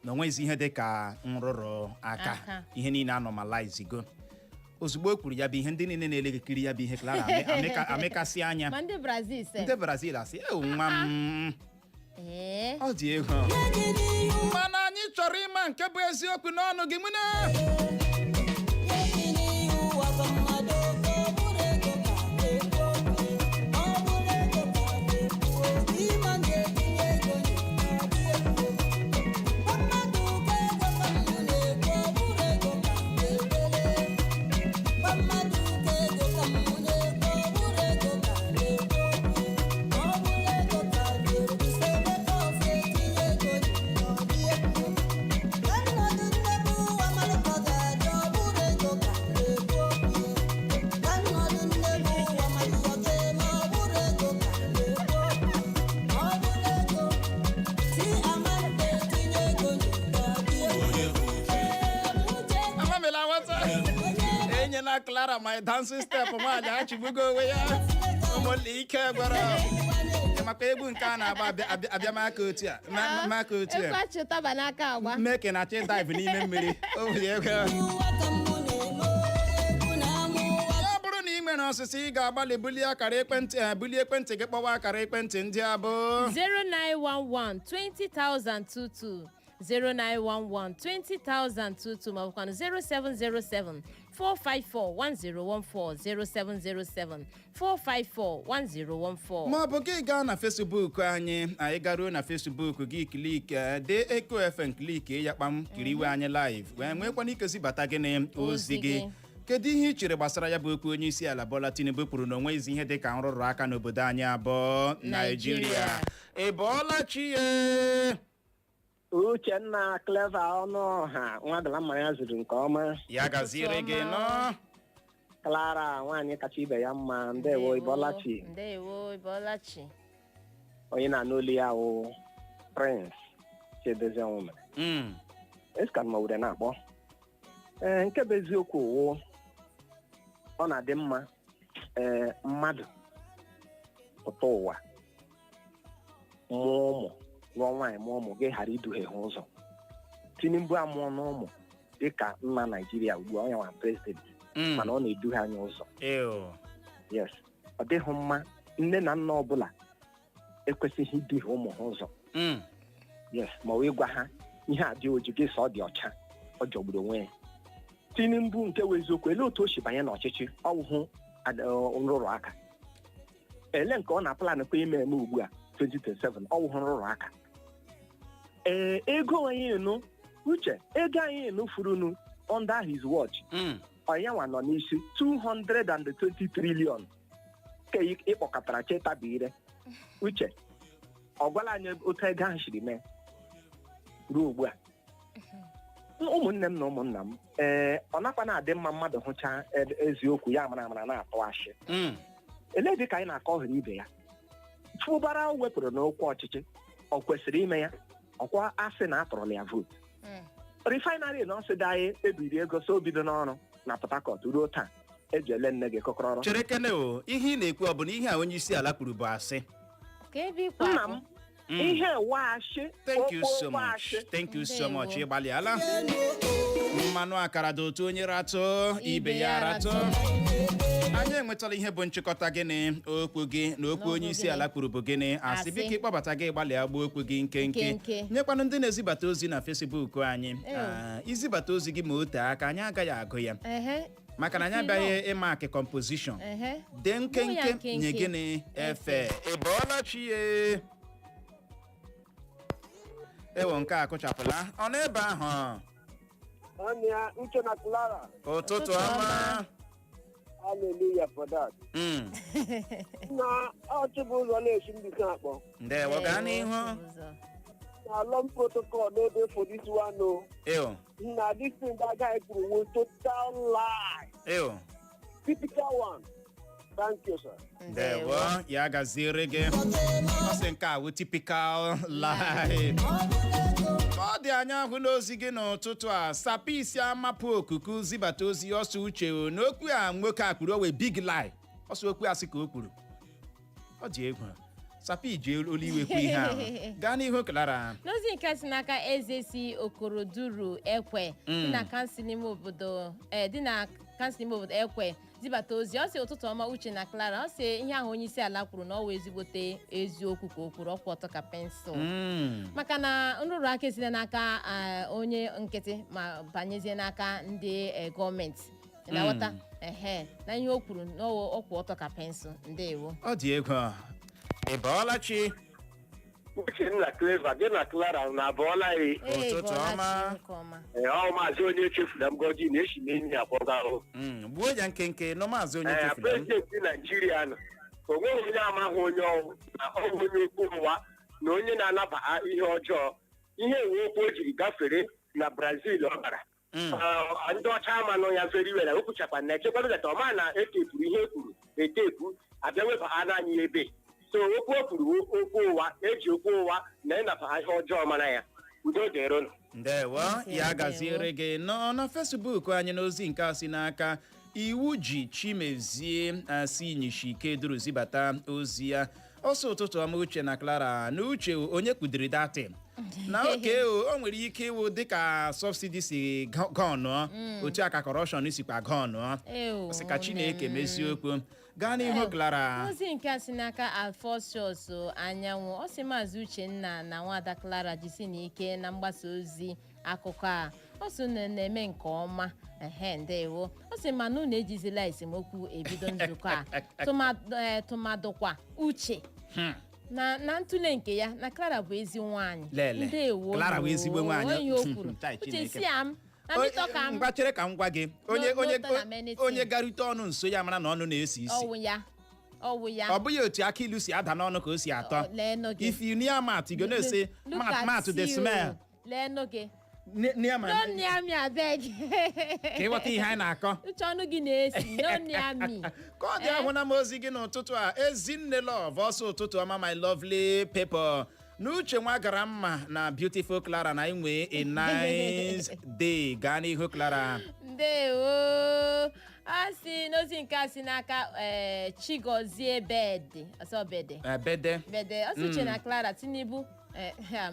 D: na onwezi ihe dị ka nrụrụ aka ihe niile anọmalizigo ozugbo o kwuru ya bụ ihe ndị niile na-elekiri ya bụ ihe Clara amekasị anya
C: ma ndị
D: Brazil asị nwa m ọ dị ego mana anyị chọrọ ịma nke bụ eziokwu n'ọnụ gị nwene. Enyela Clara my dancing step nwaanyị achịgbugo onwe ya ụmụnne ike gwara maka egwu nke a na-agba abịa maka otu a meke na chi dive n'ime mmiri ọ bụrụ na ị nwere ọsịsị ị ga-agbalị bulie ekwentị gị kpọwa akara ekwentị ndị a bụ
C: 0911 20,022 0911 20,022 ma ọ bụkwa 0707 454-1014 0707 454-1014
D: ma ọ bụ gị gaa na Facebook anyị garuo na Facebook gị klik dee Echo FM klik ya kpam kiriwe anyị live wee nwekwana ikezi bata gị ozi gị. Kedu ihe ị chere gbasara ya bụ okwu onyeisiala Bola Tinubu kwuru na onwezi ihe dị ka nrụrụ aka n'obodo anyị abụọ Naijiria? Ị bọọla chi
J: Uchenna Clever Ọnụọha nwadala mma ya zuru nke ọma
D: ya gaziere gị nọ.
J: Clara nwaanyị kacha ibe ya mma ndewo Ibolachi onye na-anụ olu ya wụ Prince Chiedozie Nwume esika ma wure na-akpọ nke bụ eziokwu wụ ọ na-adị mma mmadụ pụta ụwa mụọ ụmụ lụọ nwaanyị mụọ ụmụ gị ghara iduhie ha ụzọ. Tinubu amụọ n'ụmụ dịka nna Naijiria ugbu a onye nwa prezident mana ọ na-eduhie anyị ụzọ. Yes, ọ dịghị mma nne na nna ọbụla ekwesịghị iduhie ụmụ ha ụzọ. Yes, ma wee gwa ha ihe a dị oji gị sọ ọ dị ọcha, ọ jọgburu onwe ya. Tinubu nke wụ eziokwu, ele otu o si banye n'ọchịchị ọwụhụ nrụrụ aka. Ele nke ọ na-aplanịkwa ime ugbu a 2027 ọwụhụ nrụrụ aka. Ego anyị enu uche ego anyị enu furunu under his watch ọnyanwa nọ n'isi 220 trillion ka ịkpọkọtara chetabire uche ọ gwala anyị otu ego ahụ siri mee ruo ugbu a. Ụmụnne m na ụmụnna m ọ nakwa na-adị mma mmadụ hụcha eziokwu ya amara na-atụ ashị. Ele dị ka anyị na-akọghịrị ibe ya fụbara wepụrụ n'okwu ọchịchị ọ kwesịrị ime ya ọkwa asị na atụrụla ya vootu. Refinery na ọsịda anyị ebiri ego so bido n'ọrụ na Port Harcourt ruo taa eji ele nne gị kọkọrọ.
D: Chere kene o ihe ị na-ekwu ọ bụ na ihe a onye isi ala kwuru bụ asị.
J: Nna m ihe waashị.
D: Thank you so much ịgbalịala. Mmanụ akara dị otu onye ratụ ibe ya ratụ. Anyị enwetala ihe bụ nchịkọta gịnị okwu gị na okwu onye isi ala kwuru bụ gịnị asị biko ịkpọbata gị gbalịa gbuo okwu gị nkenke nyekwanụ ndị na-ezibata ozi na Facebook anyị izibata ozi gị ma o tee aka anyị agaghị agụ ya maka na anyị abịaghị ịma akị composition dee nkenke nye gịnị efe ịbọọla chi ya ewo nke a kụchapụla ọ n'ebe ahụ ụtụtụ ọma.
K: Hallelujah for that. Na ọchịbụ ụzọ na-esi mbisi akpọ.
D: Ndewo gaa n'ihu.
K: Na long protocol no dey for this one o. Na this thing that guy kwuru was total lie. Typical one. Thank you, sir.
D: Ndewo ya gaziere gị. Ọ sị nke a wụ typical lie. Ọ dị anya ahụ n'ozi gị n'ụtụtụ a sapisi amapụ okuku zibata ozi ọsọ uche n'okwu a nwoke a kwuru owe big lie ọsọ okwu asị ka o kwuru ọ dị egwu sapi ji olu iwekwu ihe ahụ gaa n'ihu Clara.
C: N'ozi nke si n'aka eze si Okoroduru Ekwe dị na kansụl ime obodo Ekwe zibata ozi ọ sị ụtụtụ ọma uche na Clara ọ sị ihe ahụ onye isi ala kwuru na ọ wee ezigbote eziokwu ka o kwuru ọkwụ ọtọ ka pensụl maka na nrụrụ aka esite n'aka onye nkịtị ma banyezie n'aka ndị gọọmenti na-aghọta na ihe o kwuru na ọkwụ ọtọ ka pensụl. Ndewo
D: ọ dị egwu ịbọọla chi
K: Uche na Clever gị na Clara na abụọla ya.
D: Ụtụtụ ọma.
K: Ọ maazị onye echefula m gọji na-esi n'enyi akpọga ahụ.
D: Gbuo ya nkenke nọ maazị onye echefula m.
K: Prezidenti Naijiria nọ o nweghị onye amaghị onye ọwụ na ọ bụ onye okwu ụwa na onye na-anaba ihe ọjọọ. Ihe ewu okwu o jiri gafere na Brazil ọ gara ndị ọcha ama nọ ya veri wela okwuchakwa na echekwadata ọma na etepụrụ ihe ekwuru etepu abịa weba ha n'anyị ebe so okwu o kwuru okwu ụwa eji okwu ụwa na ịnaba ihe ọjọọ mara ya udo dịrị unu.
D: Ndewo ya gaziere gị nọ na Facebook anyị n'ozi nke a si n'aka iwu ji Chimezie asị Nyishike duru zibata ozi ya ọsọ ụtụtụ ọma uche na Clara na uche onye kudiri datin na oke o nwere ike ịwụ dịka subsidi si gọnụọ otu aka corruption sikwa gọnụọ sị ka Chineke mezie okwu gaa n'ihu Clara.
C: Ozi nke a si n'aka Alphonsus Anyanwụ ọ sị maazị Uchenna na nwada Clara jisi n'ike na mgbasa ozi akụkọ a ọ sị na-eme nke ọma ndewo ọ sị ma na ejizila esemokwu ebido nzukọ a tụmadụkwa uche na ntụle nke ya na Clara bụ ezi nwaanyị. Ndewo
D: Clara bụ ezigbo nwaanyị
C: onye o kwuru uche si am na mịtọ ka m
D: ngwachere ka m gwa gị onye garute ọnụ nso ya mara na ọnụ na-esi isi
C: ọwụ ya
D: ọ bụghị otu aka ilu si ada n'ọnụ ka o si atọ if you near mat you go know say mat the smell
C: leenụ
D: near
C: no near me abeg
D: ka ịghọta ihe anyị na-akọ
C: uche ọnụ gị na-esi no near me
D: ka ọ dị ahụ na m ozi gị n'ụtụtụ a Ezinne Love ọsọ ụtụtụ ọma my lovely people n'uche nwa gara mma na beautiful Clara na inwe a nice day gaa n'ihu Clara.
C: Ndewo a sị n'ozi nke a si n'aka Chigozie Bede ọ sị uche na Clara Tinubu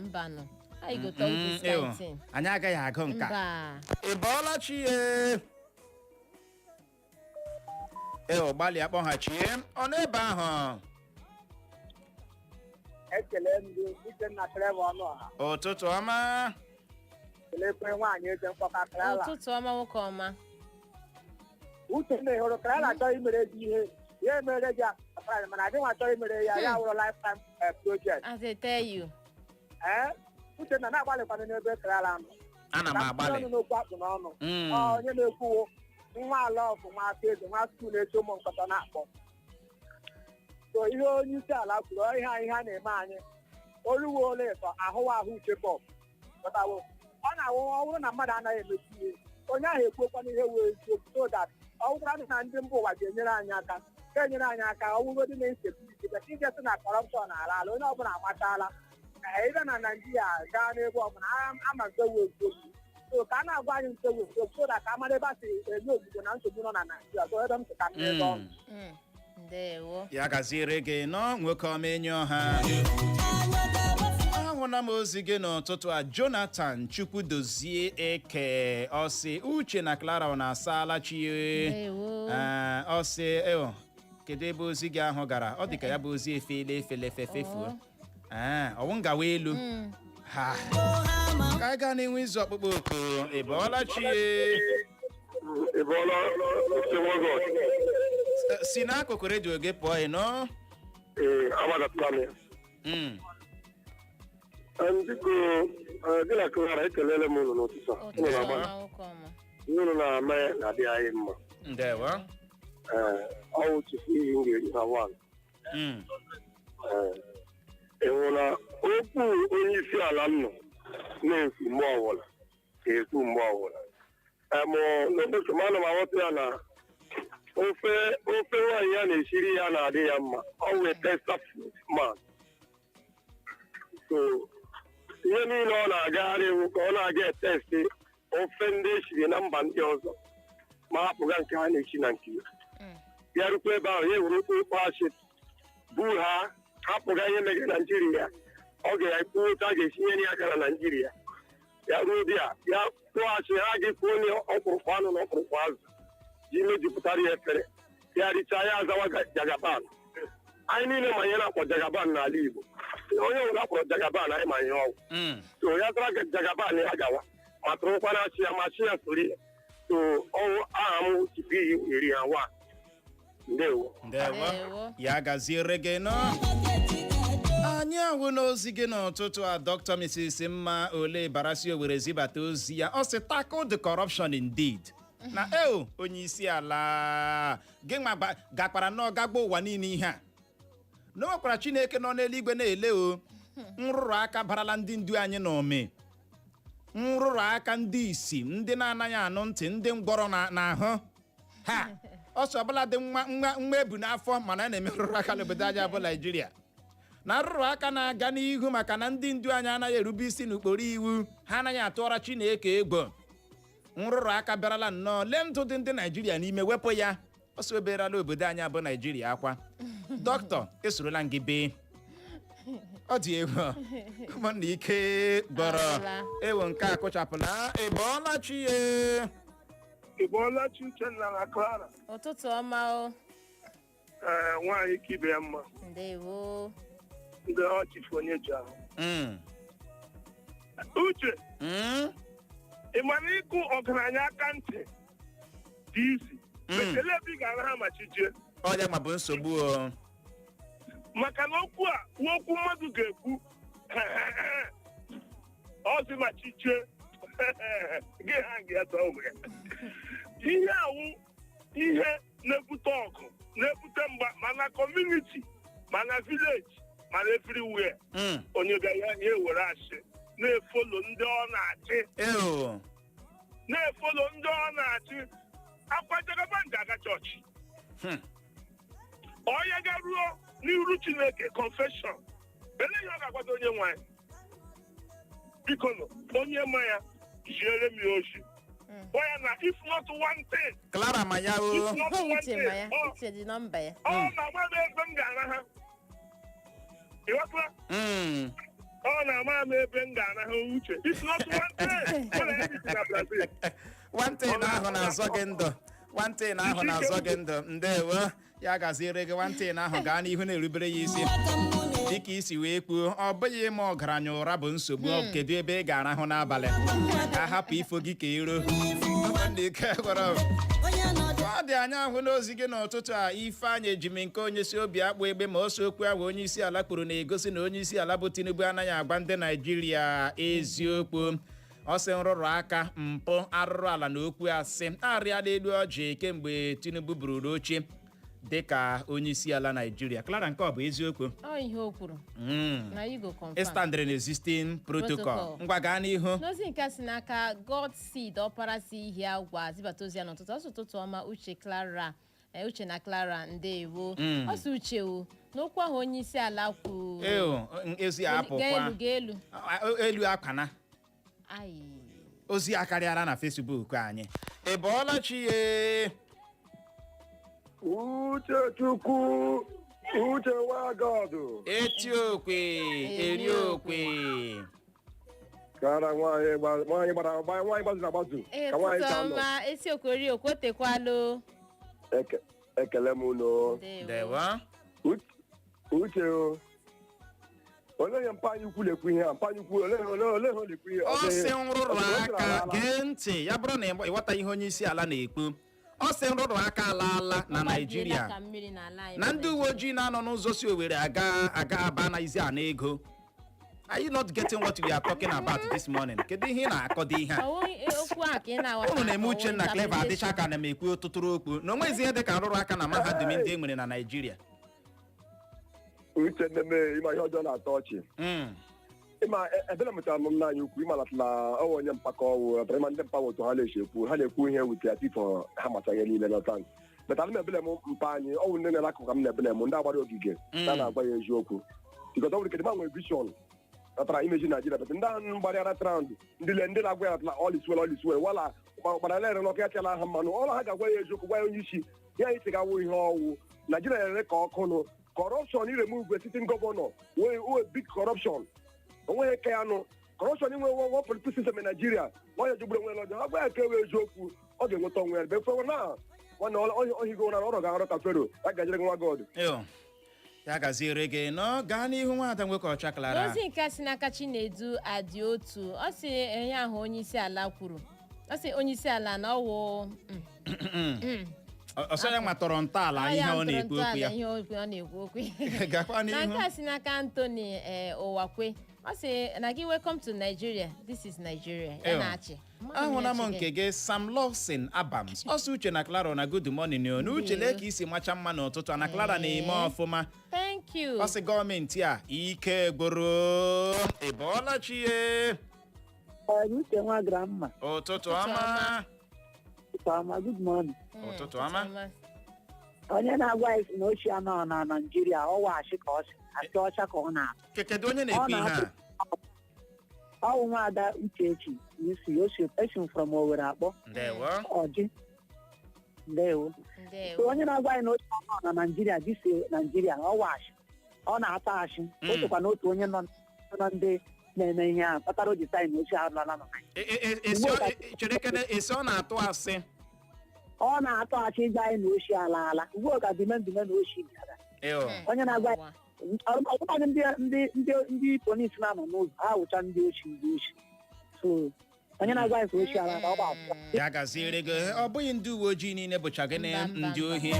C: mbanụ anyị gote this 19
D: anyị agaghị agụ nka
C: mba
D: ị bọọla chi gbalịa kpọghachie ọ n'ebe ahụ
J: ekele ndị Uchenna Trevor Ọnụọha
D: ụtụtụ ọma
J: kelekwe nwaanyị eze mkpọka Krala
C: ụtụtụ ọma nwoke ọma
J: Uchenna hụrụ Krala chọrọ imere gị ihe ya emere gị akpara mana adị nwa chọrọ imere ya ya wụrụ lifetime project
C: as I tell you
J: Uchenna na-agbalịkwana n'ebe Krala nọ
D: ana m agbalị
J: n'okwu akpụ n'ọnụ onye na-ekwuwo nwa ala ọgụ nwa aka eze nwa skul na-eche ụmụ nkọta na-akpọ so ihe onye isi ala kwuru ihe anyị ha na-eme anyị oluwe ole ịtọ ahụwa ahụ uche bọb ọ na-awụ ọ bụrụ na mmadụ anaghị emechi ihe onye ahụ ekwekwana ihe wee eziokwu so that ọ bụkwara na ndị mba ụwa ga-enyere anyị aka ga-enyere anyị aka ọ bụrụ dị na insekuriti ijesị na kọrọpshọn ala ala onye ọbụla amatala ịbịa na Naijiria gaa n'ebe ọbụla ama nkewu eziokwu so ka a na-agwa anyị nkewu eziokwu so that ka amara ebe a si enye obodo na nsogbu nọ na Naijiria so ebe m sị ka m ebe ọnụ
C: ndewo
D: ya gaziere gị nọ nwoke ọma enyi ọha ahụla m ozi gị n'ụtụtụ a Jonathan Chukwudozie Eke ọsị Uche na Clara ọ na-asala chi ọsị kedu ebe ozi gị ahụ gara ọ dịka ya bụ ozi efele fefuo ọwụ ngawa elu ha ka anyị gaa n'inwe izu ọkpụkpọ oku ịbọọla chi si n'akụkụ redio gị pụọ ịnọ
K: biko gị na Clara ekelele m ụlọ n'ụtụtụ unu na-ama na-adị anyị mma
D: ndewo
K: ọwụ tupu iyi m ga-eri na wan ịhụ na okwu onye isi ala m nọ na-ekwu mgbe ọbụla ga-ekwu mgbe ọbụla n'ụtụtụ m ana m aghọta ya na ofe nwaanyị ya na-esiri ya na-adị ya mma ọ wee Texas man so ihe niile ọ na-agagharị iwu ka ọ na-aga etesti ofe ndị esiri na mba ndị ọzọ ma hapụga nke ha na-echi na nke ya rukwa ebe ahụ ya ewere okwu ịkpọ achị buru ha hapụga ihe megide Naijiria ọ ga-ekwu otu a ga-esinyere ya aka na Naijiria ya ruo di ya kpụghachi ha ga-ekwu onye ọkpụrụkpụ anụ na ọkpụrụkpụ azụ ji mejupụtara ya efere ya richaa ya azawa Jagaban anyị niile ma ihe na-akpọ Jagaban n'ala Igbo onye nwere akpọrọ Jagaban anyị ma ihe ọgwụ so ya tara Jagaban ya gawa ma tụrụkwana achị ya ma chi ya soro ya so ọnwụ aha m tupu iyi eri ha nwa ndewo
D: ya gaziere gị nọ anyị ahụ n'ozi gị n'ụtụtụ a Dr. Mrs. Mma Ole Barasi Owere zibata ozi ya ọ sị tackle the corruption indeed na onye isi ala gị nwa gakwara n'ọgagbo ụwa niile ihe a na o nwekwara Chineke nọ n'eluigwe na-ele nrụrụ aka barala ndị ndu anyị n'ome nrụrụ aka ndị isi ndị na-anaghị anụ ntị ndị ngwọrọ n'ahụ ha ọsọ ọbụla dị nwa ebu n'afọ mana a na-eme nrụrụ aka n'obodo anyị bụ Naijiria na nrụrụ aka na-aga n'ihu maka na ndị ndu anyị anaghị erube isi n'ukporo iwu ha anaghị atụọra Chineke egwu nrụrụ aka bịarala nnọọ lee ndụ dị ndị Naijiria n'ime wepụ ya ọsọ oberala obodo anyị bụ Naijiria akwa dọkịta esorola gị bee ọ dị egwu ụmụnna ike gbọrọ ewo nke a kụchapụla ịbọọla chi
K: ịbọọla chi Uchenna na Clara
C: ụtụtụ ọma o
K: nwaanyị ka ibe ya mma
C: ndewo
K: ndị ọchịfụ onye ji ahụ Uche ị ma na ịkụ ọgaranya aka ntị dị isi ekele ebe ị ga-ara ha machijie
D: ọnya ma bụ nsogbu
K: maka na okwu a okwu mmadụ ga-ekwu ọzi machijie gị ha ga-eto onwe ya ihe awụ ihe na-ebute ọgụ na-ebute mgba mana kọmuniti mana vileji mana everywhere onye ga ya ewere asị na-efolo ndị ọ na-achị na-efolo ndị ọ na-achị akwa Jagaban ga-aga chọọchị onye ga-ruo n'iru Chineke confession ele ihe ọ ga-akwado onye nwanyị biko onye ma ya jiere m ya ozi gwa ya na if not one thing
D: Clara ma ya
K: if not one thing ọ na-agba ebe m ga-ara ha ịghọtara ọ na-ama m ebe m ga-anahụ uche. It's not one thing. Ọ na-ebisi na Brazil.
D: Nwantị na-ahụ na-azọ gị ndụ. Nwantị na-ahụ na-azọ gị ndụ. Ndewo. Ya gaziere gị nwantị na-ahụ gaa n'ihu na-erubere ya isi. Dịka isi wee kwuo, ọ bụghị ịma ọgaranya ụra bụ nsogbu. Kedu ebe ị ga-arahụ n'abalị? Ka hapụ ifo gị ka iro. Ọ dị anya ahụ n'ozi gị n'ụtụtụ a Ifeanyị Ejimi nke onye si obi akpụ egbe ma ose okwu ahụ onye isi ala kwuru na-egosi na onye isi ala bụ Tinubu anaghị agba ndị Naịjirịa eziokwu. Ọ sị nrụrụ aka, mpụ, arụrụ ala na okwu asị arịala elu ọjị kemgbe Tinubu bururu oche dịka onye isi ala Naịjirịa. Clara, nke ọ bụ eziokwu?
C: Ọ ihe o kwuru. Na you go confirm.
D: Standard and existing protocol. Ngwa gaa n'ihu.
C: N'ozi nke si n'aka God Seed ọpara si ihe agwa zibata ozi ya n'ụtụtụ. Ọsụ ụtụtụ ọma Uche na Clara ndewo. Ọsụ Uche o n'okwu ahụ onye isi ala kwu.
D: Ezi apụkwa. Elu akwana. Ozi akarịara na Facebook anyị. Ị bọọla chi ye.
K: Uchechukwu, Uche Wagọdụ.
D: Etiokwe, Eriokwe.
K: Kara nwaanyị gbaziri agbazu.
C: Ka nwaanyị ka nọ. Esiokwe Eriokwe tekwalo.
K: Ekele m unu.
D: Dewa.
K: Uche o. Olee ihe mpanye ukwu na-ekwu ihe a? Mpanye ukwu olee ha na-ekwu ihe?
D: Ọ sị nrụrụ aka, gee ntị ya bụrụ na ịghọta ihe onye isi ala na-ekwu. Ọ sị nrụrụ aka alaala na Naịjirịa na ndị uwe ojii na-anọ n'ụzọ si Owerri aga Aba anaghịzi ana ego. Are you not getting what we are talking about this morning? Kedu ihe ị na-akọdo ihe a? Unu na-eme Uchenna Clever adịcha ka na m ekwu ọtụtụrụ okwu na onwezi ihe dị ka nrụrụ aka na mahadum ndị e nwere na Naịjirịa.
K: Uche na-eme ịma ihe ọjọọ na-atọ ọchị. Ịma ebele mụtara m n'anya ukwu ịmalatala ọnwa onye mpakọ ọwụ ịma ndị mpa otu ha na-ekwu ihe wute atifọ ha machaghị niile na tank metara m ebele m mpa anyị ọwụ ndị na-ele akụkụ m na ebele m ndị agbara ogige na na-agwa ya eziokwu because ọ nwere kedị gbanwe vision natara imeji Naijiria bet ndị ahụ mgbarịara trand ndị na-agwa ya natala oliswel wala gbara lere n'ọkụ ya chala ha mmanụ ọrụ ha ga-agwa ya eziokwu gwa ya onye isi ya isi ga-awụ ihe ọwụ Naijiria ere ka ọkụnụ corruption iremove sitting gọvanọ wee big corruption onweghị eke ya nụ corruption inwe one political system in Nigeria onye jugburu onwe n'ọjọọ agwa ya ka ewe eziokwu ọ ga-enweta onwe ya befewe na nwanne ohigo na ọrụ ga-arụ ka Fero ya gajere nwa God
D: ya gaziere gị nọ gaa n'ihu nwada nwoke ọcha Clara.
C: Ozi nke si n'aka Chinedu adị otu ọ sị onye ahụ onye isi ala kwuru ọ sị onye isi ala na ọwụ
D: ọsọ ya matọrọ ntọala ihe ọ na-ekwu okwu ya gakwa n'ihu.
C: Na nke si n'aka Anthony Owakwe ọ sị na gị welcome to Nigeria, this is Nigeria ya na-achị.
D: Ahụla m nke gị Sam Lawson Abams ọsọ Uche na Clara na good morning o na Uche lee ka isi macha mma n'ụtụtụ na Clara na-eme ọfụma.
C: Thank you.
D: Ọ sị gọọmenti a ike gboro ịbọọla chi ye.
L: Uche nwa Gramma.
D: Ụtụtụ ọma.
L: Good morning.
D: Ụtụtụ ọma.
L: Onye na-agwa isi na ochie anọ na Naịjirịa ọwa achị ka ọ sị achị ọcha ka ọ na-atụ.
D: Kedu onye na-ekwu ihe a?
L: Ọ bụ nwaada Uchechi esi from Owerri akpọ.
D: Ndewo.
L: Ọjị. Ndewo. Onye na-agwa anyị na ochie anọ na Naịjirịa dịsi Naịjirịa ọwa achị ọ na-ata achị. O sokwa na otu onye nọ na ndị na-eme ihe a kpatara o ji saịn ochie anọ na Naịjirịa.
D: Chere kene esi ọ na-atụ asị.
L: Ọ na-atọ achị ịgba anyị na oshi alaala ugbu ka dime na oshi bịara onye na-agba ọbụkwadị ndị polisi na-anọ n'ụzọ ha wụcha ndị oshi so onye na-agba anyị ka oshi alaala ọ gba
D: ya gaziere gị ọ bụghị ndị uwe ojii niile bụcha gị ndị ohi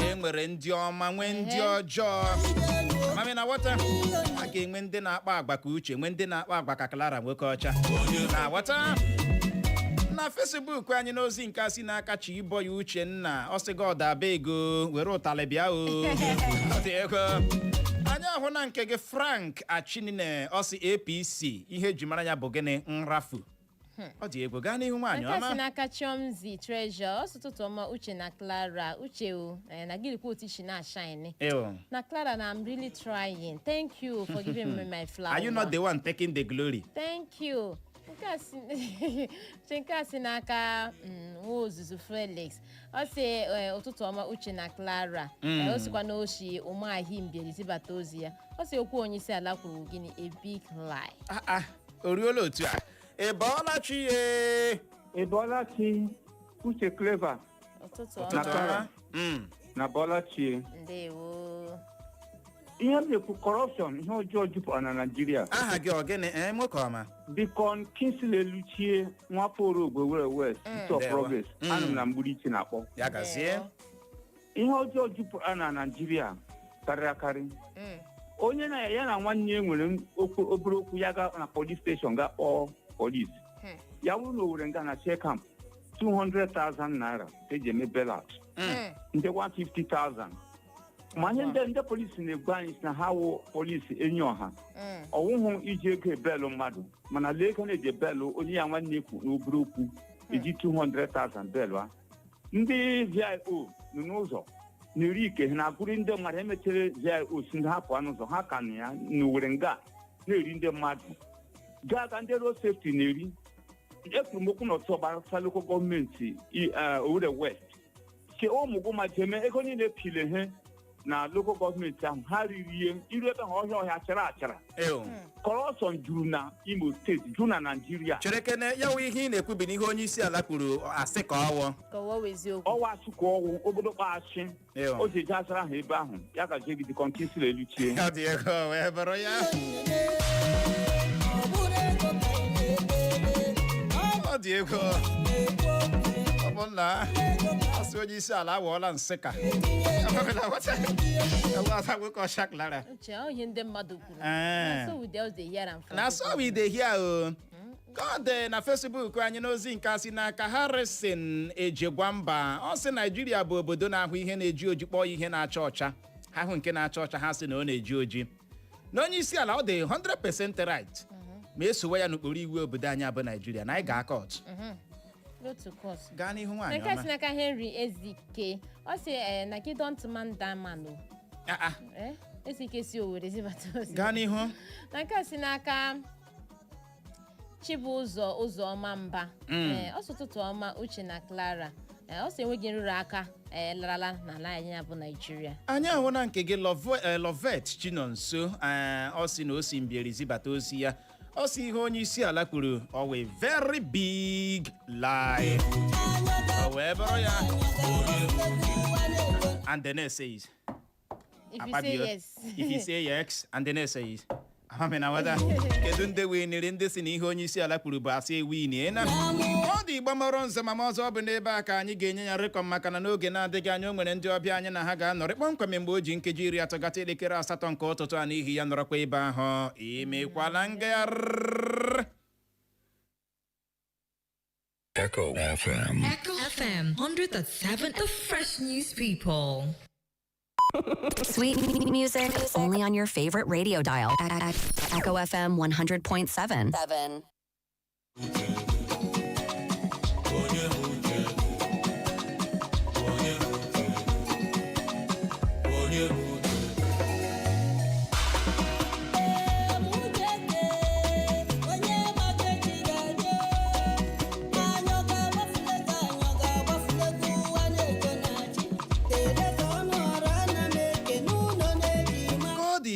D: e nwere ndị ọma nwee ndị ọjọọ mami na wọta a ga-enwe ndị na-akpa agba ka Uche nwee ndị na-akpa agba ka Clara nwoke ọcha na wọta na Facebook anyị n'ozi nke si n'aka Chibo ya Uchenna ọ sị God abego were ụtalị bịa anyị ahụ na nke gị Frank Achinine ọ sị APC ihe eji mara ya bụ gịnị nrafu ọ dị egwu gaa n'ihu nwaanyị ọma.
C: Nke si n'aka Chomzi Treasure ọsụtụtụ ọma Uche na Clara Uche na gị report ishi na shine na Clara na I'm really trying. Thank you for giving me my flowers.
D: Are you not the one taking the glory?
C: Thank you. nke a si n'aka nwa ozuzu Felix ọ sị ụtụtụ ọma Uche na Clara o sikwa n'oshi ụmụahịa Mbieri zibata ozi ya ọ sị okwu onyeisiala kwuru gịnị a big lie
D: o ruola otu a
M: Ebolachi Uche Clever
C: ụtụtụ ọma
M: na Bolachi
C: ndewo
M: ihe m na-ekwu corruption ihe ọjọọ jupụtara na Naịjirịa.
D: Aha gị ọ gịnị nwoke ọma?
M: Bikon Kingsley Luchie nwafọ Ogbe were West of Progress anụ m na mgburi iche na-akpọ
D: ya gazie.
M: Ihe ọjọọ jupụtara na Naịjirịa karịrị akarị. Onye na ya na nwanne ya nwere obere okwu ya ga na police station ga kpọọ police ya bụrụ na Owerri nga na check camp 200,000 naira eji eme bailout ndị 150,000 ma ihe ndị polisi na-egbu anyị si na ha wụ polisi enyi ọha ọwụhụ iji ego ebelụ mmadụ mana lee ego na-eji ebelụ onye ya nwanne ekwu n'obere okwu eji 200,000 belụ a ndị VIO nọ n'ụzọ na-eri ike ha na-agụrụ ndị mmadụ emechere VIO si ndị hapụ anụ ụzọ ha ka nụ ya n'Owerri nga na-eri ndị mmadụ gaa ndị road safety na-eri ekwuru m okwu n'otu ọgbara lokal gọọmenti Owerri West che ụmụgụma jeme ego niile pile he na lokal gọọmenti ahụ ha riri ihe iru ebe ha ọhịa achara achara corruption juru na Imo steeti juru na Naịjirịa.
D: Cherekene ya wụ ihe ị na-ekwubi n'ihe onyeisiala kwuru asị ka
M: ọwa achụ ka ọwụ obodo kpaghachi o ji eje azara ha ebe ahụ ya gaje gidi Kingsley Luchie
D: ọ dị ego wee bụrụ ya ọ dị ego ọ bụ na asị onyeisiala awọọla nsịka
C: ihe ndị mmadụ kwuru
D: na so we dey hear o ka dị na Facebook anyị n'ozi nke asị n'aka Harrison Ejegwamba ọ sị Naijiria bụ obodo na-ahụ ihe na-eji oji kpọọ ihe na-acha ọcha ha hụ nke na-acha ọcha ha sị na ọ na-eji oji na onyeisiala ọ dị 100% right ma esowe ya n'okpuru iwu obodo anyị bụ Naijiria na anyị ga-aka ọtụ gaa n'ihu nwaanyị
C: ọma. Nke si n'aka Henry Ezike ọ sị na gị dọntụmandamanụ Ezike si Owerri zibata ozi
D: gaa n'ihu.
C: Na nke si n'aka Chibụzọ Ụzọma Mba ọ sị ụtụtụ ọma Uche na Clara ọ sị enweghị nrụrụ aka larala n'ala anyị bụ Naijiria.
D: Anyị ahụ na nke gị Lovet Chinonso ọ sị na o si Mbieri zibata ozi ya ọ sị ihe onyeisiala kwuru ọ wee very big lie ọ wee bụrụ ya and then it says if you say yes and then it says amina wada kedu ndị winiri ndị si na ihe onyeisiala kwuru bụ asị ewini na ọ dị Igbo mọrọ nze ma ọzọ ọ bụ n'ebe a ka anyị ga-enye ya rịkọm maka na n'oge na-adịghị anya o nwere ndị ọbịa anyị na ha ga-anọrị kpọmkwem mgbe o ji nkeji 30 gata elekere 8 nke ụtụtụ a n'ihi ya nọrọkwa ebe ahụ imekwala ngagharị.
E: Echo FM.
I: Echo FM 100.7 The Fresh News People.
N: Sweet music only on your favorite radio dial. Echo FM 100.7.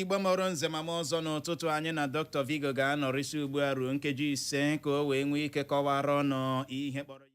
D: Igbo mọrọ nze ma ọzọ n'ụtụtụ anyị na Dr. Vigo ga-anọrịsị ugbu a ruo nkeji 5 ka o wee nwee ike kọwara ọnụ ihe kpọrọ